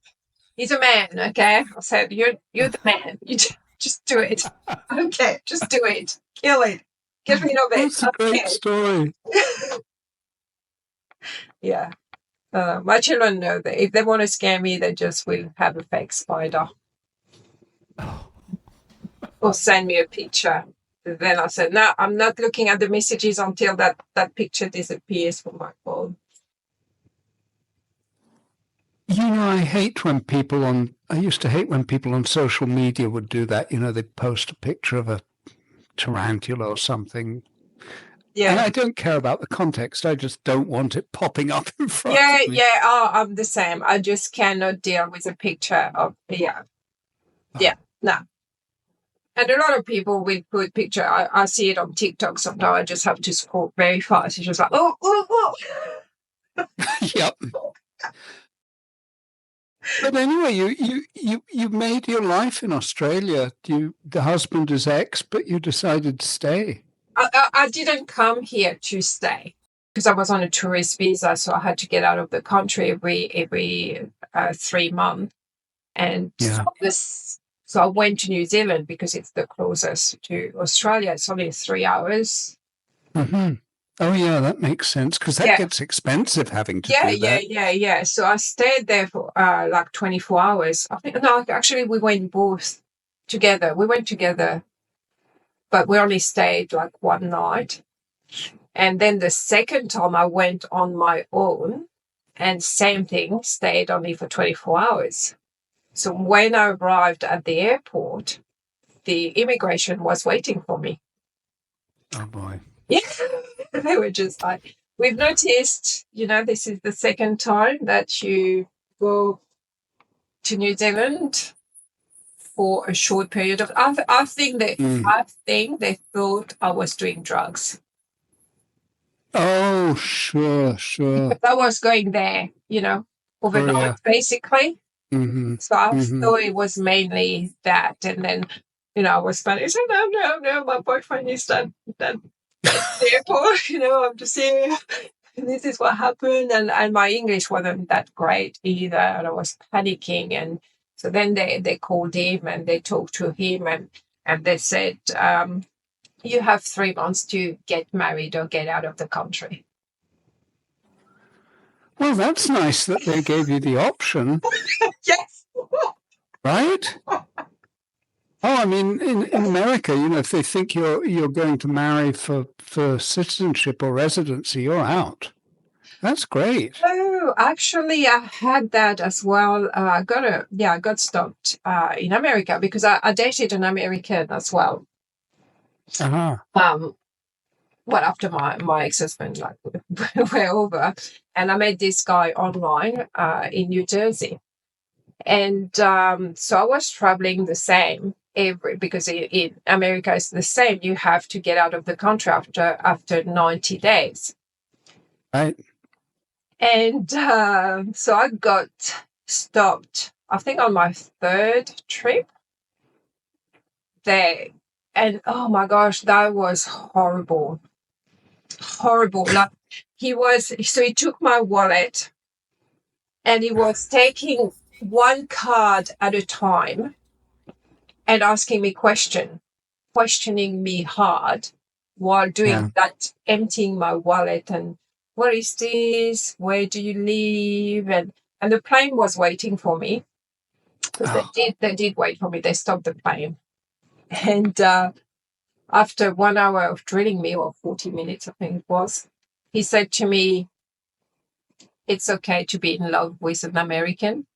he's a man, okay? I said, you're the man. You just do it. Okay, just do it. Kill it. Get rid of it. That's a great story. Yeah. My children know that if they want to scare me, they just will have a fake spider or send me a picture. Then I said, no, I'm not looking at the messages until that picture disappears from my phone. I used to hate when people on social media would do that. They'd post a picture of a tarantula or something. Yeah. And I don't care about the context. I just don't want it popping up in front of me. Yeah. Oh, I'm the same. I just cannot deal with a picture of, no. And a lot of people will put picture. I see it on TikTok sometimes. I just have to scroll very fast. It's just like, oh. Yep. But anyway, you made your life in Australia. The husband is ex, but you decided to stay. I didn't come here to stay because I was on a tourist visa, so I had to get out of the country every 3 months. And so I went to New Zealand because it's the closest to Australia. It's only 3 hours. Mm-hmm. Oh, yeah, that makes sense because that gets expensive having to do that. Yeah. So I stayed there for like 24 hours. I think, no, actually, we went both together. We went together, but we only stayed like one night. And then the second time I went on my own and same thing, stayed only for 24 hours. So when I arrived at the airport, the immigration was waiting for me. Oh, boy. Yeah. They were just like, we've noticed, this is the second time that you go to New Zealand for a short period of. I think they thought I was doing drugs. Oh, sure. Because I was going there, overnight, basically. Mm-hmm. So I thought it was mainly that, and then, I was Spanish. So no, my boyfriend is that the airport. I'm just here. This is what happened, and my English wasn't that great either, and I was panicking, and so then they called him and they talked to him, and they said, you have 3 months to get married or get out of the country. Well, that's nice that they gave you the option. Yes. Right? Oh, I mean, in America, if they think you're going to marry for citizenship or residency, you're out. That's great. Oh, actually, I had that as well. I got stopped in America because I dated an American as well. Uh-huh. Well, after my ex-husband, like, we're over, and I met this guy online in New Jersey. And so I was traveling the same because in America it's the same. You have to get out of the country after 90 days. Right. And so I got stopped, I think, on my third trip there. And oh my gosh, that was horrible. Horrible. Like he took my wallet and he was taking one card at a time and asking me questioning me hard while doing that, emptying my wallet and what is this? Where do you live? And the plane was waiting for me because they did wait for me. They stopped the plane. And after 1 hour of drilling me, or 40 minutes, I think it was, he said to me, it's okay to be in love with an American.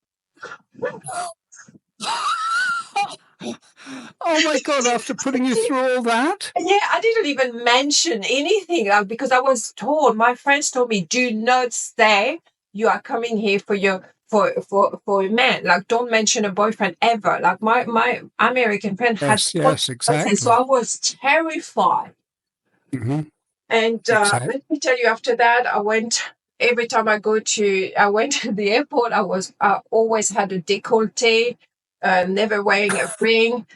Oh my God, after putting you through all that? Yeah, I didn't even mention anything because I was told, my friends told me, do not stay. You are coming here for a man. Like, don't mention a boyfriend ever. Like my American friend had. Yes, exactly. So I was terrified. Mm-hmm. And let me tell you, after that, every time I went to the airport, I always had a décolleté, never wearing a ring,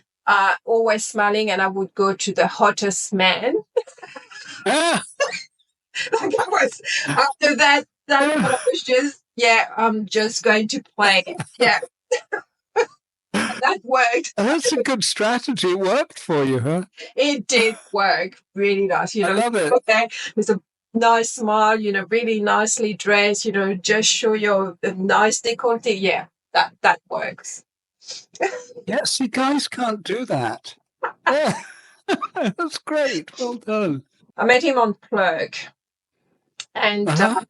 always smiling, and I would go to the hottest man. Like I was, after that I was just, I'm just going to play. Yeah. that worked. And that's a good strategy. It worked for you, huh? It did work really nice. I love it. Okay, there's a nice smile, really nicely dressed, just show your nice décolleté. Yeah, that works. Yeah, see, guys can't do that. Yeah. That's great. Well done. I met him on Plurk, and Uh-huh.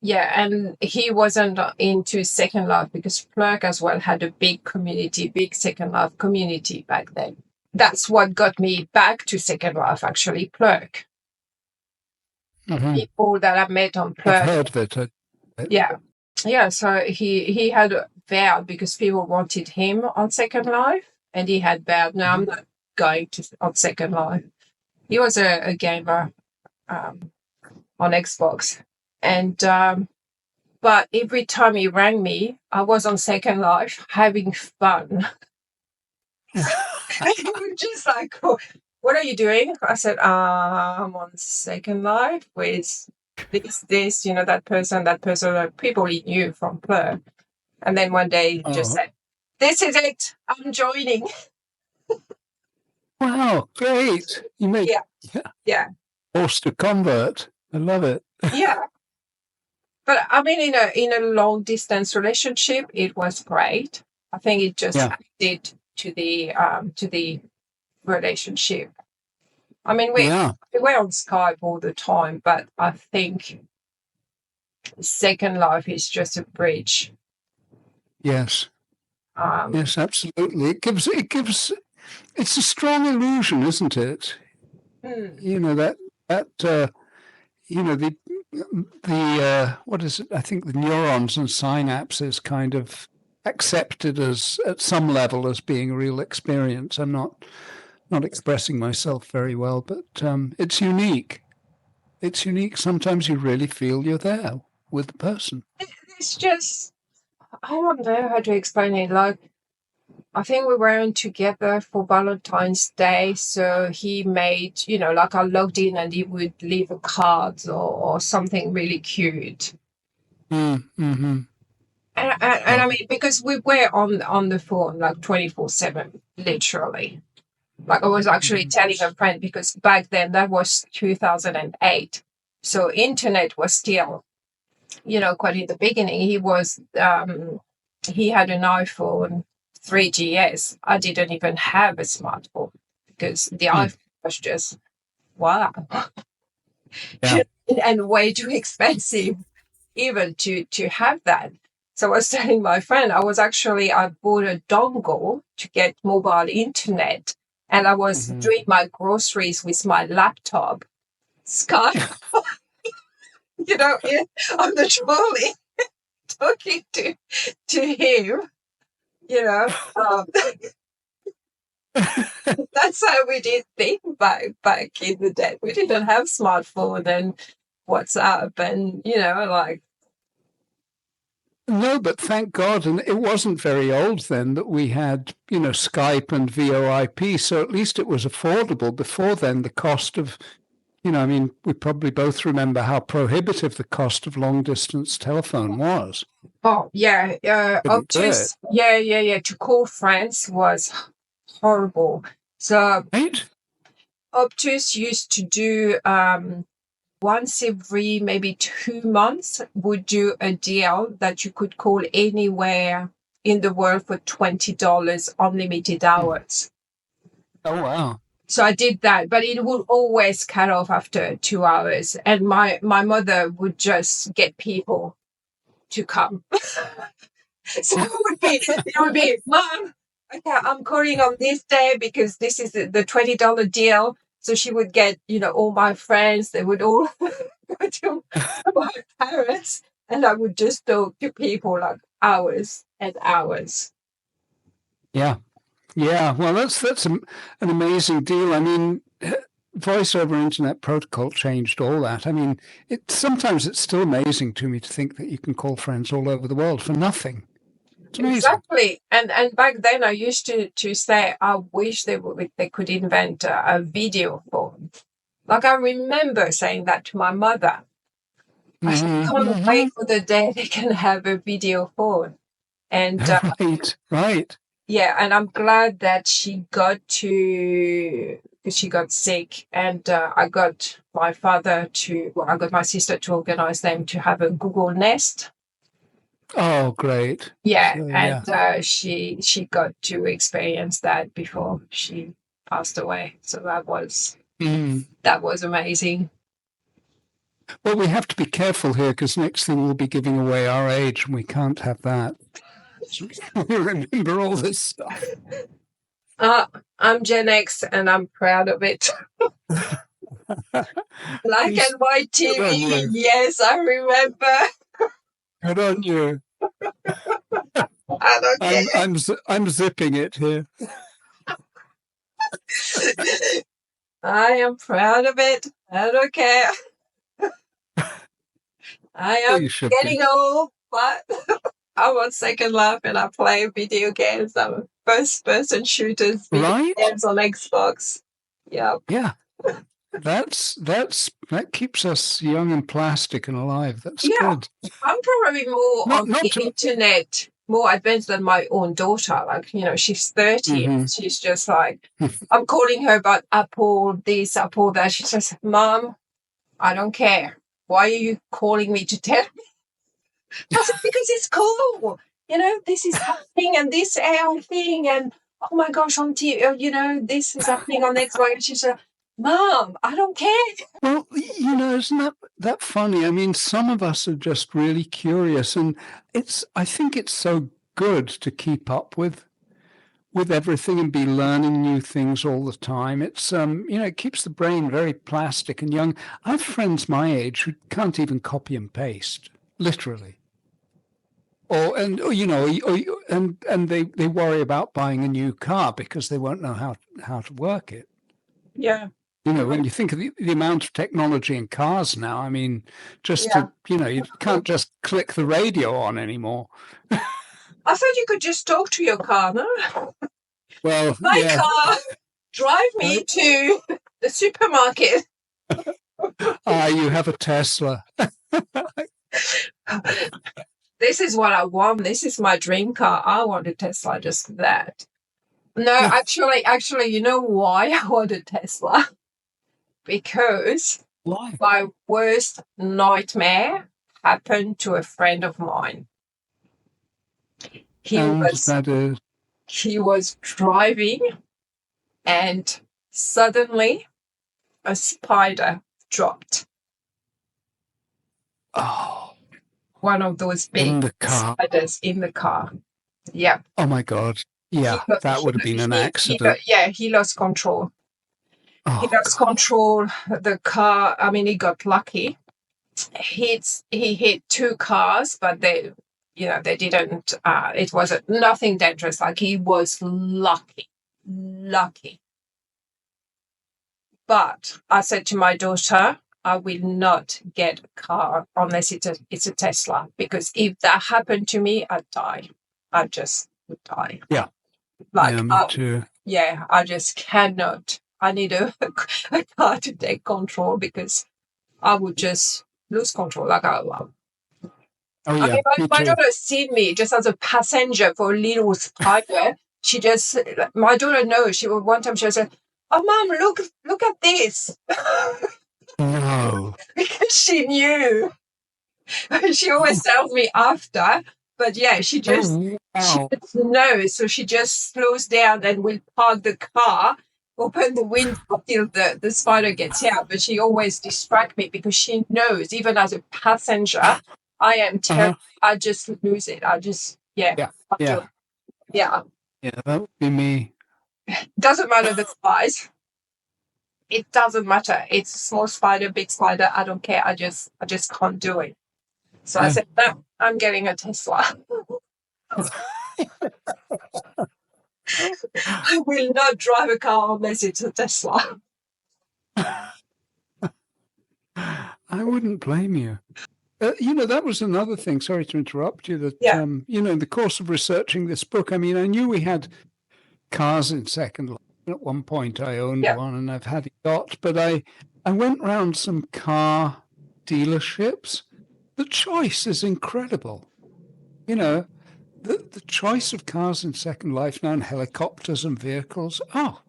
and he wasn't into Second Life because Plurk as well had a big community, big Second Life community back then. That's what got me back to Second Life, actually, Plurk. People that I met on Plurk. I've heard of it. Yeah. So he had vowed because people wanted him on Second Life, and he had vowed, no, I'm not going to on Second Life. He was a gamer on Xbox, and but every time he rang me, I was on Second Life having fun. And he was just like, oh, what are you doing? I said, I'm on Second Life with this, that person, people he knew from Plur. And then one day he just said, this is it, I'm joining. Wow, great. You made forced to convert. I love it. Yeah. But I mean, in a long distance relationship, it was great. I think it just added to the relationship. I mean, we were on Skype all the time, but I think Second Life is just a bridge. Yes. Yes, absolutely. It gives. It's a strong illusion, isn't it? The what is it? I think the neurons and synapses kind of accepted as at some level as being a real experience. I'm not expressing myself very well, but it's unique. It's unique. Sometimes you really feel you're there with the person. It's just, I don't know how to explain it. Like, I think we weren't together for Valentine's Day, so he made, like I logged in and he would leave a card or something really cute. Mm-hmm. And I mean, because we were on the phone like 24/7, literally. Like I was actually telling a friend, because back then that was 2008, so internet was still, quite in the beginning. He had an iPhone 3GS. I didn't even have a smartphone because the iPhone was just wow, and way too expensive even to have that. So I was telling my friend, I bought a dongle to get mobile internet, and I was doing my groceries with my laptop, Skype, on the trolley, talking to him, That's how we did things back in the day. We didn't have smartphone and WhatsApp and, like. No, but thank God, and it wasn't very old then that we had, Skype and VoIP, so at least it was affordable. Before then, the cost of, we probably both remember how prohibitive the cost of long-distance telephone was. Oh, yeah. To call friends was horrible. So Optus used to do once every maybe 2 months would do a deal that you could call anywhere in the world for $20 unlimited hours. Oh, wow. So I did that, but it would always cut off after 2 hours. And my mother would just get people to come. So it would be, Mom, okay, I'm calling on this day because this is the $20 deal. So she would get, all my friends, they would all go to my parents, and I would just talk to people like hours and hours. Yeah. Yeah. Well, that's an amazing deal. I mean, voice over internet protocol changed all that. I mean, sometimes it's still amazing to me to think that you can call friends all over the world for nothing. Exactly. And back then I used to say, I wish they could invent a video phone. Like I remember saying that to my mother. I can't wait for the day they can have a video phone. And right. Yeah, and I'm glad that she got to, because she got sick, and I got my I got my sister to organize them to have a Google Nest. Oh, great. Yeah, So, and yeah. she got to experience that before she passed away. So that was amazing. Well, we have to be careful here because next thing we'll be giving away our age and we can't have that. We remember all this stuff. I'm Gen X and I'm proud of it. Black and white TV. Yes, I remember. Good on you. I don't care. I'm zipping it here. I am proud of it. I don't care. I am getting old, but I'm on Second Life and I play video games. I'm a first-person shooters video games on Xbox. Yeah. Yeah. That keeps us young and plastic and alive. That's good. I'm probably more on the internet, more advanced than my own daughter. Like, she's 30 and she's just like, I'm calling her about Apple this, Apple that. She says, Mom, I don't care. Why are you calling me to tell me? I said, because it's cool. This is happening and this AI thing and oh my gosh, on TV, this is happening on Xbox. And she said, Mom, I don't care. Well, isn't that funny? I mean, some of us are just really curious, and I think it's so good to keep up with everything and be learning new things all the time. It's it keeps the brain very plastic and young. I have friends my age who can't even copy and paste, literally. And they worry about buying a new car because they won't know how to work it. Yeah. When you think of the amount of technology in cars now, I mean, you can't just click the radio on anymore. I thought you could just talk to your car, no? Well, my car, drive me to the supermarket. You have a Tesla. This is what I want. This is my dream car. I want a Tesla, just that. No, actually, you know why I want a Tesla? Because my worst nightmare happened to a friend of mine. He was driving and suddenly a spider dropped. Oh. One of those big spiders in the car. Yeah. Oh my God. Yeah, that would have been an accident. He lost control. He lost control. The car, I mean, he got lucky. He hit two cars, but they didn't, it was nothing dangerous. Like, he was lucky. But I said to my daughter, I will not get a car unless it's a Tesla, because if that happened to me, I'd die. I just would die. Yeah. Me too. Yeah, I just cannot. I need a car to take control because I would just lose control. Like I love. My daughter seen me just as a passenger for a little spider. My daughter knows. One time she said, "Oh, Mom, look at this." No. Because she knew. She always tells me after, but yeah, she just knows. So she just slows down and will park the car, open the window till the spider gets out. But she always distracts me because she knows, even as a passenger, I am terrible. I just lose it. I just, Yeah, that would be me. Doesn't matter the size. It doesn't matter. It's a small spider, big spider. I don't care. I just can't do it. So I said, no, I'm getting a Tesla. I will not drive a car unless it's a Tesla. I wouldn't blame you. That was another thing. Sorry to interrupt you. That in the course of researching this book, I mean, I knew we had cars in Second Life. At one point, I owned one, and I've had a yacht. But I went round some car dealerships. The choice is incredible. the choice of cars in Second Life now, and helicopters and vehicles. Oh,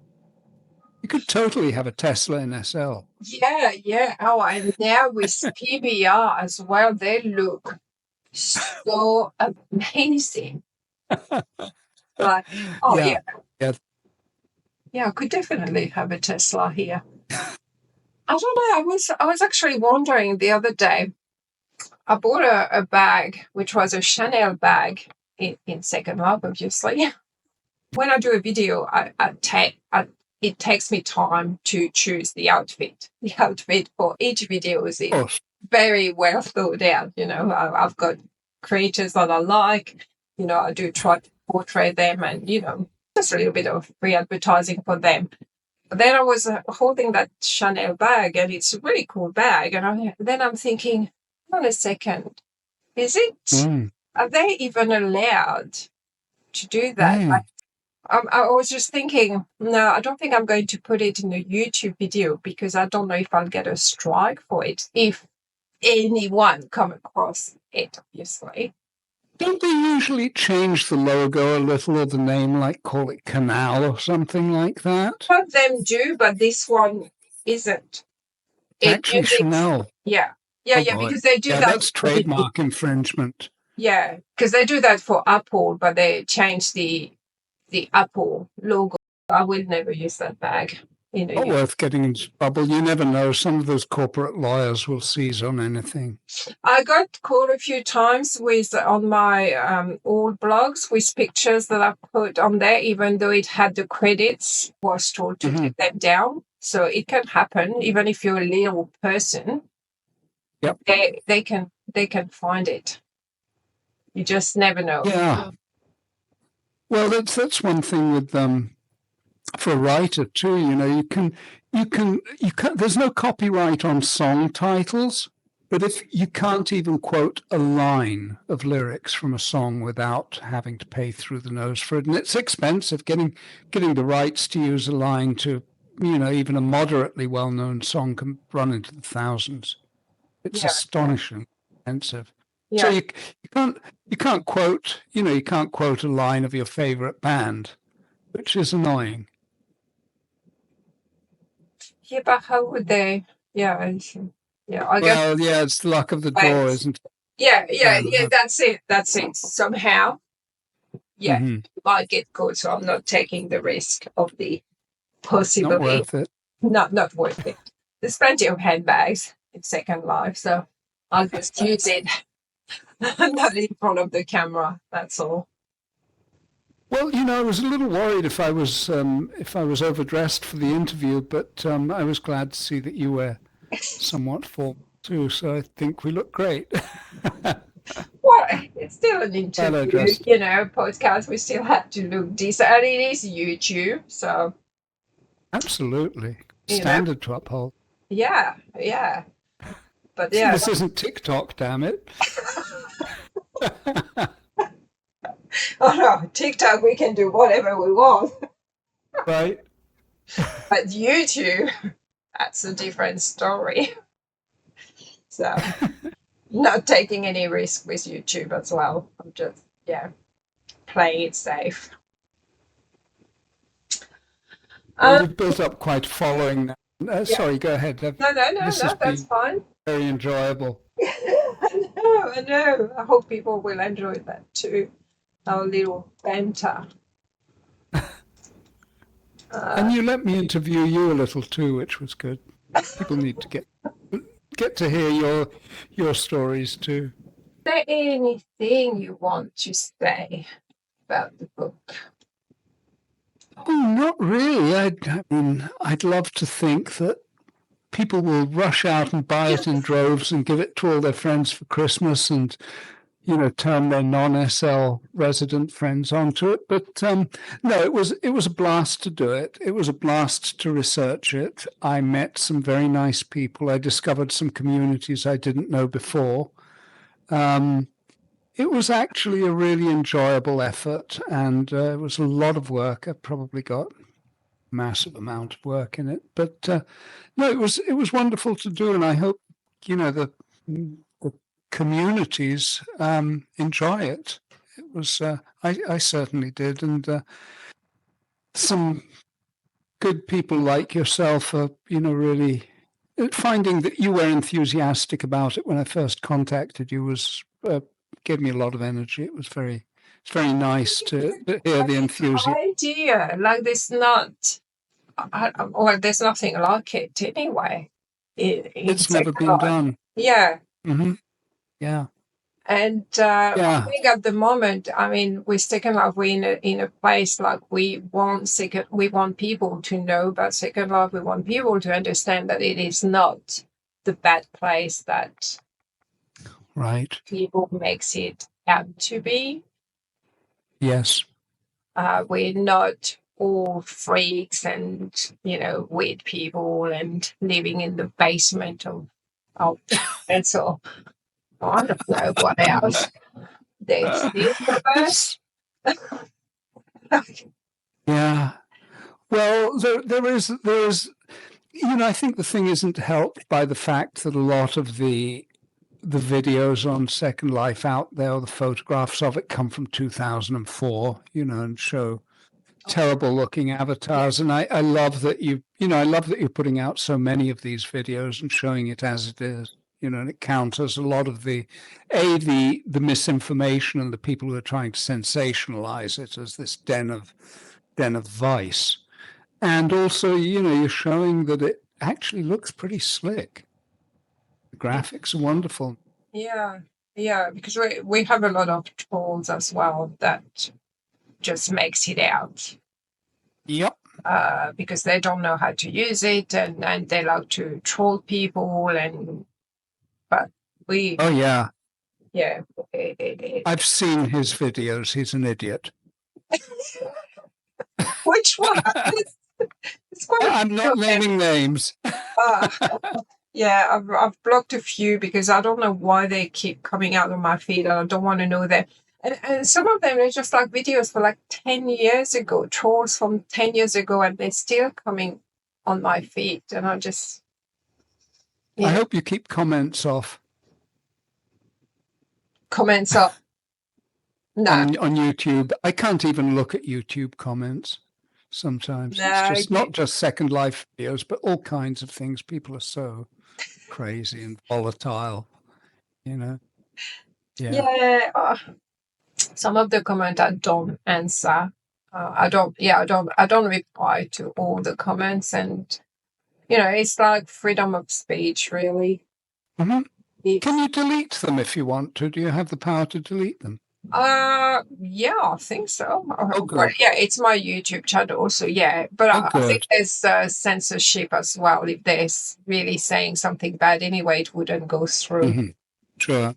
you could totally have a Tesla in SL. Yeah. Oh, and now with PBR as well, they look so amazing. Like, oh yeah. I could definitely have a Tesla here. I don't know. I was actually wondering the other day. I bought a bag, which was a Chanel bag in Second Life, obviously. When I do a video, it takes me time to choose the outfit. The outfit for each video is very well thought out. I've got creators that I like. I do try to portray them and, just a little bit of free advertising for them. But then I was holding that Chanel bag, and it's a really cool bag. And then I'm thinking, hold on a second, is it? Are they even allowed to do that? I was just thinking, no, I don't think I'm going to put it in a YouTube video because I don't know if I'll get a strike for it if anyone come across it, obviously. Don't they usually change the logo a little or the name, like call it Canal or something like that? Some of them do, but this one isn't. Actually, Chanel. Yeah, because they do that. That's trademark infringement. Yeah, because they do that for Apple, but they change the Apple logo. I will never use that bag. Not worth getting into trouble. You never know. Some of those corporate lawyers will seize on anything. I got caught a few times on my old blogs with pictures that I put on there, even though it had the credits. I was told to take them down. So it can happen, even if you're a little person. Yep. They can find it. You just never know. Yeah. Well, that's one thing with for a writer too. You can. There's no copyright on song titles, but if you can't even quote a line of lyrics from a song without having to pay through the nose for it, and it's expensive getting the rights to use a line to, even a moderately well-known song can run into the thousands. It's astonishingly expensive. Yeah. So you can't quote a line of your favorite band, which is annoying. Yeah, but how would they? Yeah, I guess. It's the luck of the draw, isn't it? Yeah. That's it. Somehow, you might get caught. So I'm not taking the risk of the possibility. Not worth it. Not worth it. There's plenty of handbags in Second Life, so I'll just use it. Not in front of the camera. That's all. Well, I was a little worried if I was overdressed for the interview, but I was glad to see that you were somewhat formal too. So I think we look great. Well, it's still an interview, podcast. We still have to look decent, and it is YouTube, so absolutely standard to uphold. Yeah. But yeah, this isn't TikTok, damn it. Oh no, TikTok, we can do whatever we want. Right. But YouTube, that's a different story. So, not taking any risk with YouTube as well. I'm just, playing it safe. You've built up quite a following now. Sorry, go ahead. No, that's fine. Very enjoyable. I know. I hope people will enjoy that too. Our little banter. And you let me interview you a little too, which was good. People need to get to hear your stories too. Is there anything you want to say about the book? Oh, not really. I'd love to think that people will rush out and buy it in droves and give it to all their friends for Christmas and, turn their non-SL resident friends onto it. But no, it was a blast to do it. It was a blast to research it. I met some very nice people. I discovered some communities I didn't know before. It was actually a really enjoyable effort, and it was a lot of work. I probably got a massive amount of work in it. But no, it was wonderful to do, and I hope, the communities enjoy it. It was. I certainly did, and some good people like yourself are, really finding that you were enthusiastic about it when I first contacted you was gave me a lot of energy. It's very nice to hear the enthusiasm. Idea, like there's not, there's nothing like it anyway. It's never been done. Yeah. Mm-hmm. Yeah. And I think at the moment, I mean, with Second Life, we're in a place like we want people to know about Second Life. We want people to understand that it is not the bad place that people makes it out to be. Yes. We're not all freaks and, weird people and living in the basement of that's all. I don't know what else. There's the universe. Yeah. Well, there is, I think the thing isn't helped by the fact that a lot of the videos on Second Life out there, or the photographs of it, come from 2004, and show terrible looking avatars. And I love that I love that you're putting out so many of these videos and showing it as it is, and it counters a lot of the misinformation and the people who are trying to sensationalize it as this den of vice. And also, you're showing that it actually looks pretty slick. The graphics are wonderful. Yeah, because we have a lot of tools as well that just makes it out. Yep. Because they don't know how to use it, and they like to troll people, but we. Oh yeah. Yeah. I've seen his videos. He's an idiot. Which one? I'm not naming names. Yeah, I've blocked a few because I don't know why they keep coming out on my feed, and I don't want to know them. And some of them are just like videos for like 10 years ago, trolls from 10 years ago, and they're still coming on my feed. And I just... I hope you keep comments off. Comments off? No. On YouTube. I can't even look at YouTube comments sometimes. No, it's just not just Second Life videos, but all kinds of things. People are so crazy and volatile, Yeah. Some of the comments I don't answer. I don't reply to all the comments, and it's like freedom of speech, really. Mm-hmm. Can you delete them if you want to? Do you have the power to delete them? Yeah, I think so. Oh, good. Well, yeah, it's my YouTube channel, so yeah. But I think there's censorship as well. If they're really saying something bad anyway, it wouldn't go through. Mm-hmm. Sure.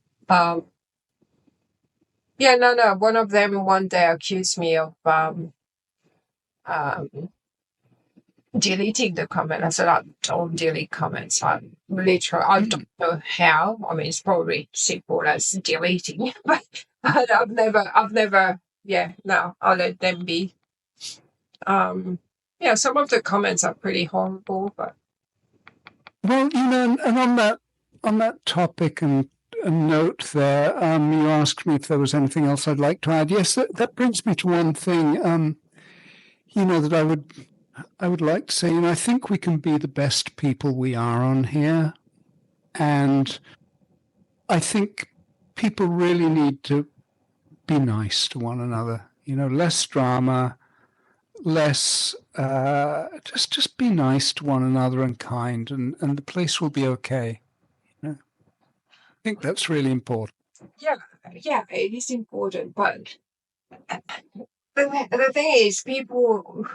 Yeah, no. One of them one day accused me of deleting the comment. I said, I don't delete comments. I don't know how. I mean, it's probably simple as deleting, but I've never. Yeah, no, I'll let them be. Yeah, some of the comments are pretty horrible, but. Well, and on that topic and a note there, you asked me if there was anything else I'd like to add. Yes, that brings me to one thing, that I would like to say, I think we can be the best people we are on here. And I think people really need to be nice to one another, less drama, less, just be nice to one another and kind, and the place will be okay. I think that's really important. Yeah, it is important. But the thing is, people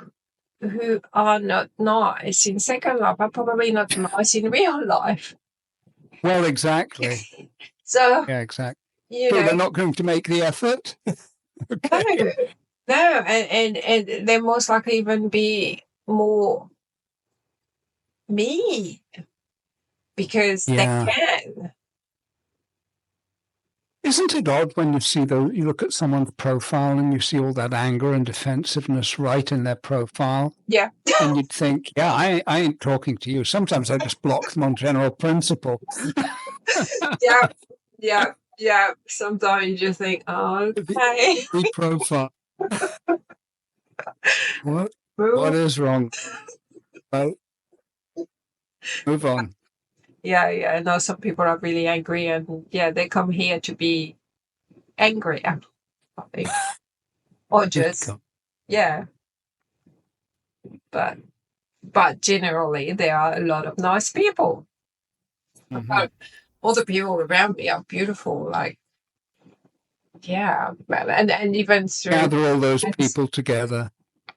who are not nice in Second Life are probably not nice in real life. Well, exactly. So, yeah, exactly. So they're not going to make the effort. Okay. No, and they most likely even be more mean because they can. Isn't it odd when you look at someone's profile and you see all that anger and defensiveness right in their profile? Yeah. And you'd think, I ain't talking to you. Sometimes I just block them on general principle. Yeah. Yeah, sometimes you just think, oh, okay, The profile. What move. is wrong? Right, move on. Yeah, yeah. I know some people are really angry, and yeah, they come here to be angry, I think, or Good just God. yeah. But generally, there are a lot of nice people. Mhm. All the people around me are beautiful. Like, yeah, well, and even through, Gather all those people together.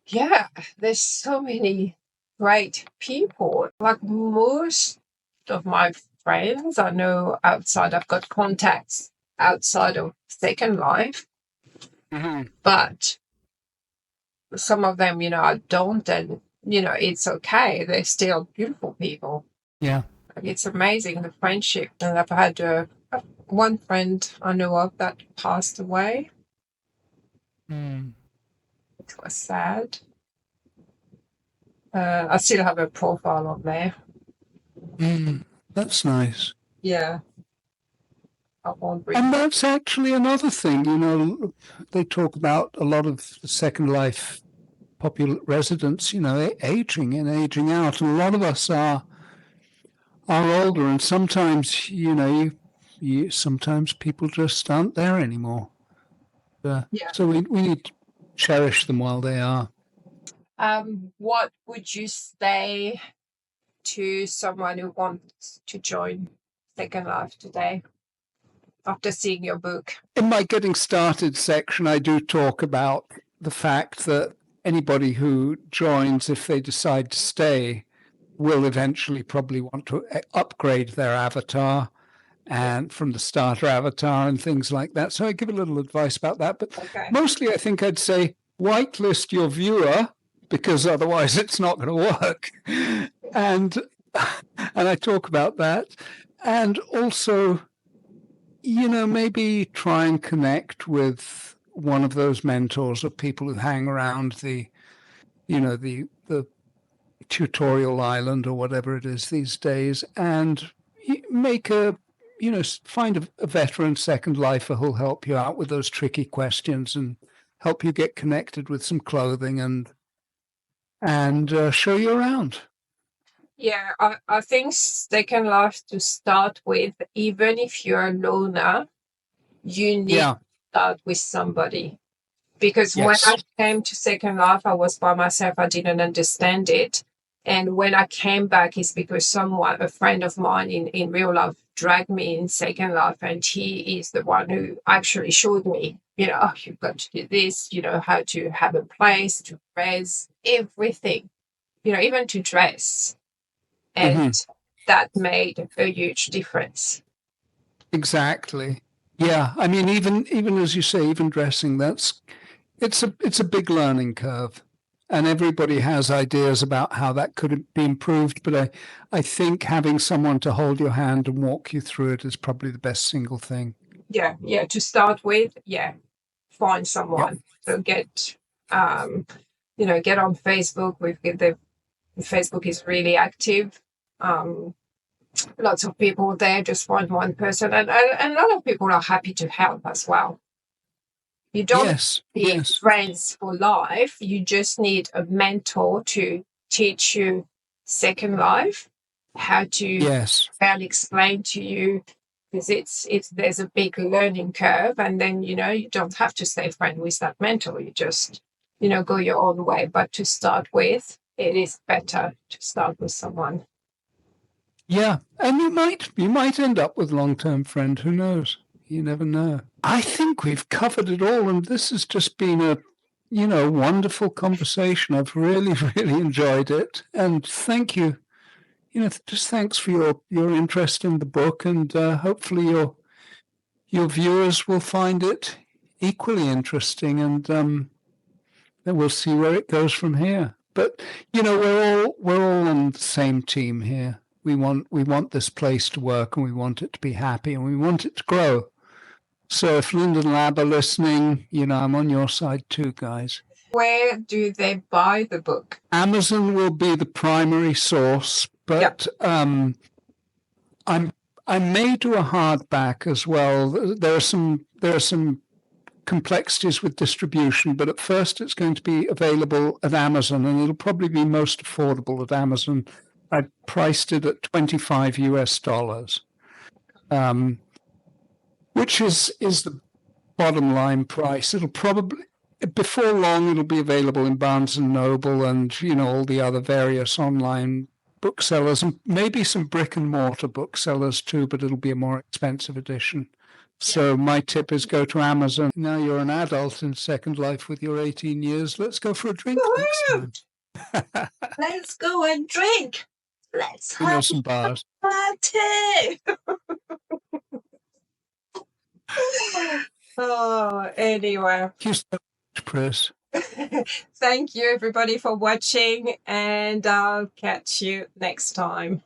yeah, there's so many great people. Like most of my friends I know outside, I've got contacts outside of Second Life, Mhm. but some of them, I don't, and it's okay. They're still beautiful people. Yeah. Like, it's amazing the friendship. And I've had one friend I know of that passed away. Mm. It was sad. I still have a profile on there. Mm. That's nice. Yeah, I won't bring. And that's actually another thing, they talk about a lot of the Second Life popular residents, aging in, aging out. And a lot of us are older, and sometimes, sometimes people just aren't there anymore. Yeah. So we need to cherish them while they are. What would you say to someone who wants to join Second Life today after seeing your book? In my getting started section, I do talk about the fact that anybody who joins, if they decide to stay, will eventually probably want to upgrade their avatar and from the starter avatar and things like that. So I give a little advice about that. But Okay. mostly I think I'd say whitelist your viewer, because otherwise it's not going to work. And I talk about that. And also, maybe try and connect with one of those mentors or people who hang around the tutorial island or whatever it is these days, and make find a veteran Second Lifer who'll help you out with those tricky questions and help you get connected with some clothing and show you around. Yeah, I think Second Life to start with, even if you're a loner, you need Yeah. to start with somebody. Because when Yes. I came to Second Life, I was by myself. I didn't understand it. And when I came back, it's because someone, a friend of mine in real life, dragged me in Second Life. And he is the one who actually showed me, oh, you've got to do this, how to have a place, to dress, everything, even to dress. And Mm-hmm. that made a huge difference. Exactly. Yeah. I mean, even as you say, even dressing, it's a big learning curve. And everybody has ideas about how that could be improved. But I think having someone to hold your hand and walk you through it is probably the best single thing. Yeah, yeah. To start with, yeah, find Yep. someone. So get on Facebook. The Facebook is really active. Um, Lots of people there. Just find one person, and a lot of people are happy to help as well. You don't Yes. need Yes. friends for life. You just need a mentor to teach you Second Life, how to Yes. and explain to you, because it's there's a big learning curve, and then you don't have to stay friend with that mentor. You just go your own way. But to start with, it is better to start with someone. Yeah. And you might end up with long-term friend. Who knows? You never know. I think we've covered it all, and this has just been a wonderful conversation. I've really, really enjoyed it. And thank you. Just thanks for your interest in the book, and hopefully your viewers will find it equally interesting, and then we'll see where it goes from here. But we're all on the same team here. We want this place to work, and we want it to be happy, and we want it to grow. So if Linden Lab are listening, I'm on your side too, guys. Where do they buy the book? Amazon will be the primary source, Yeah. but I'm I may do a hardback as well. There are some complexities with distribution, but at first it's going to be available at Amazon, and it'll probably be most affordable at Amazon. I priced it at $25, which is the bottom line price. It'll probably, before long, it'll be available in Barnes and Noble and all the other various online booksellers, and maybe some brick and mortar booksellers too, but it'll be a more expensive edition. So my tip is go to Amazon. Now you're an adult in Second Life with your 18 years. Let's go for a drink next time. Let's go and drink. Let's have some bars. party. Oh, anyway. Thank you so much, Chris. Thank you, everybody, for watching, and I'll catch you next time.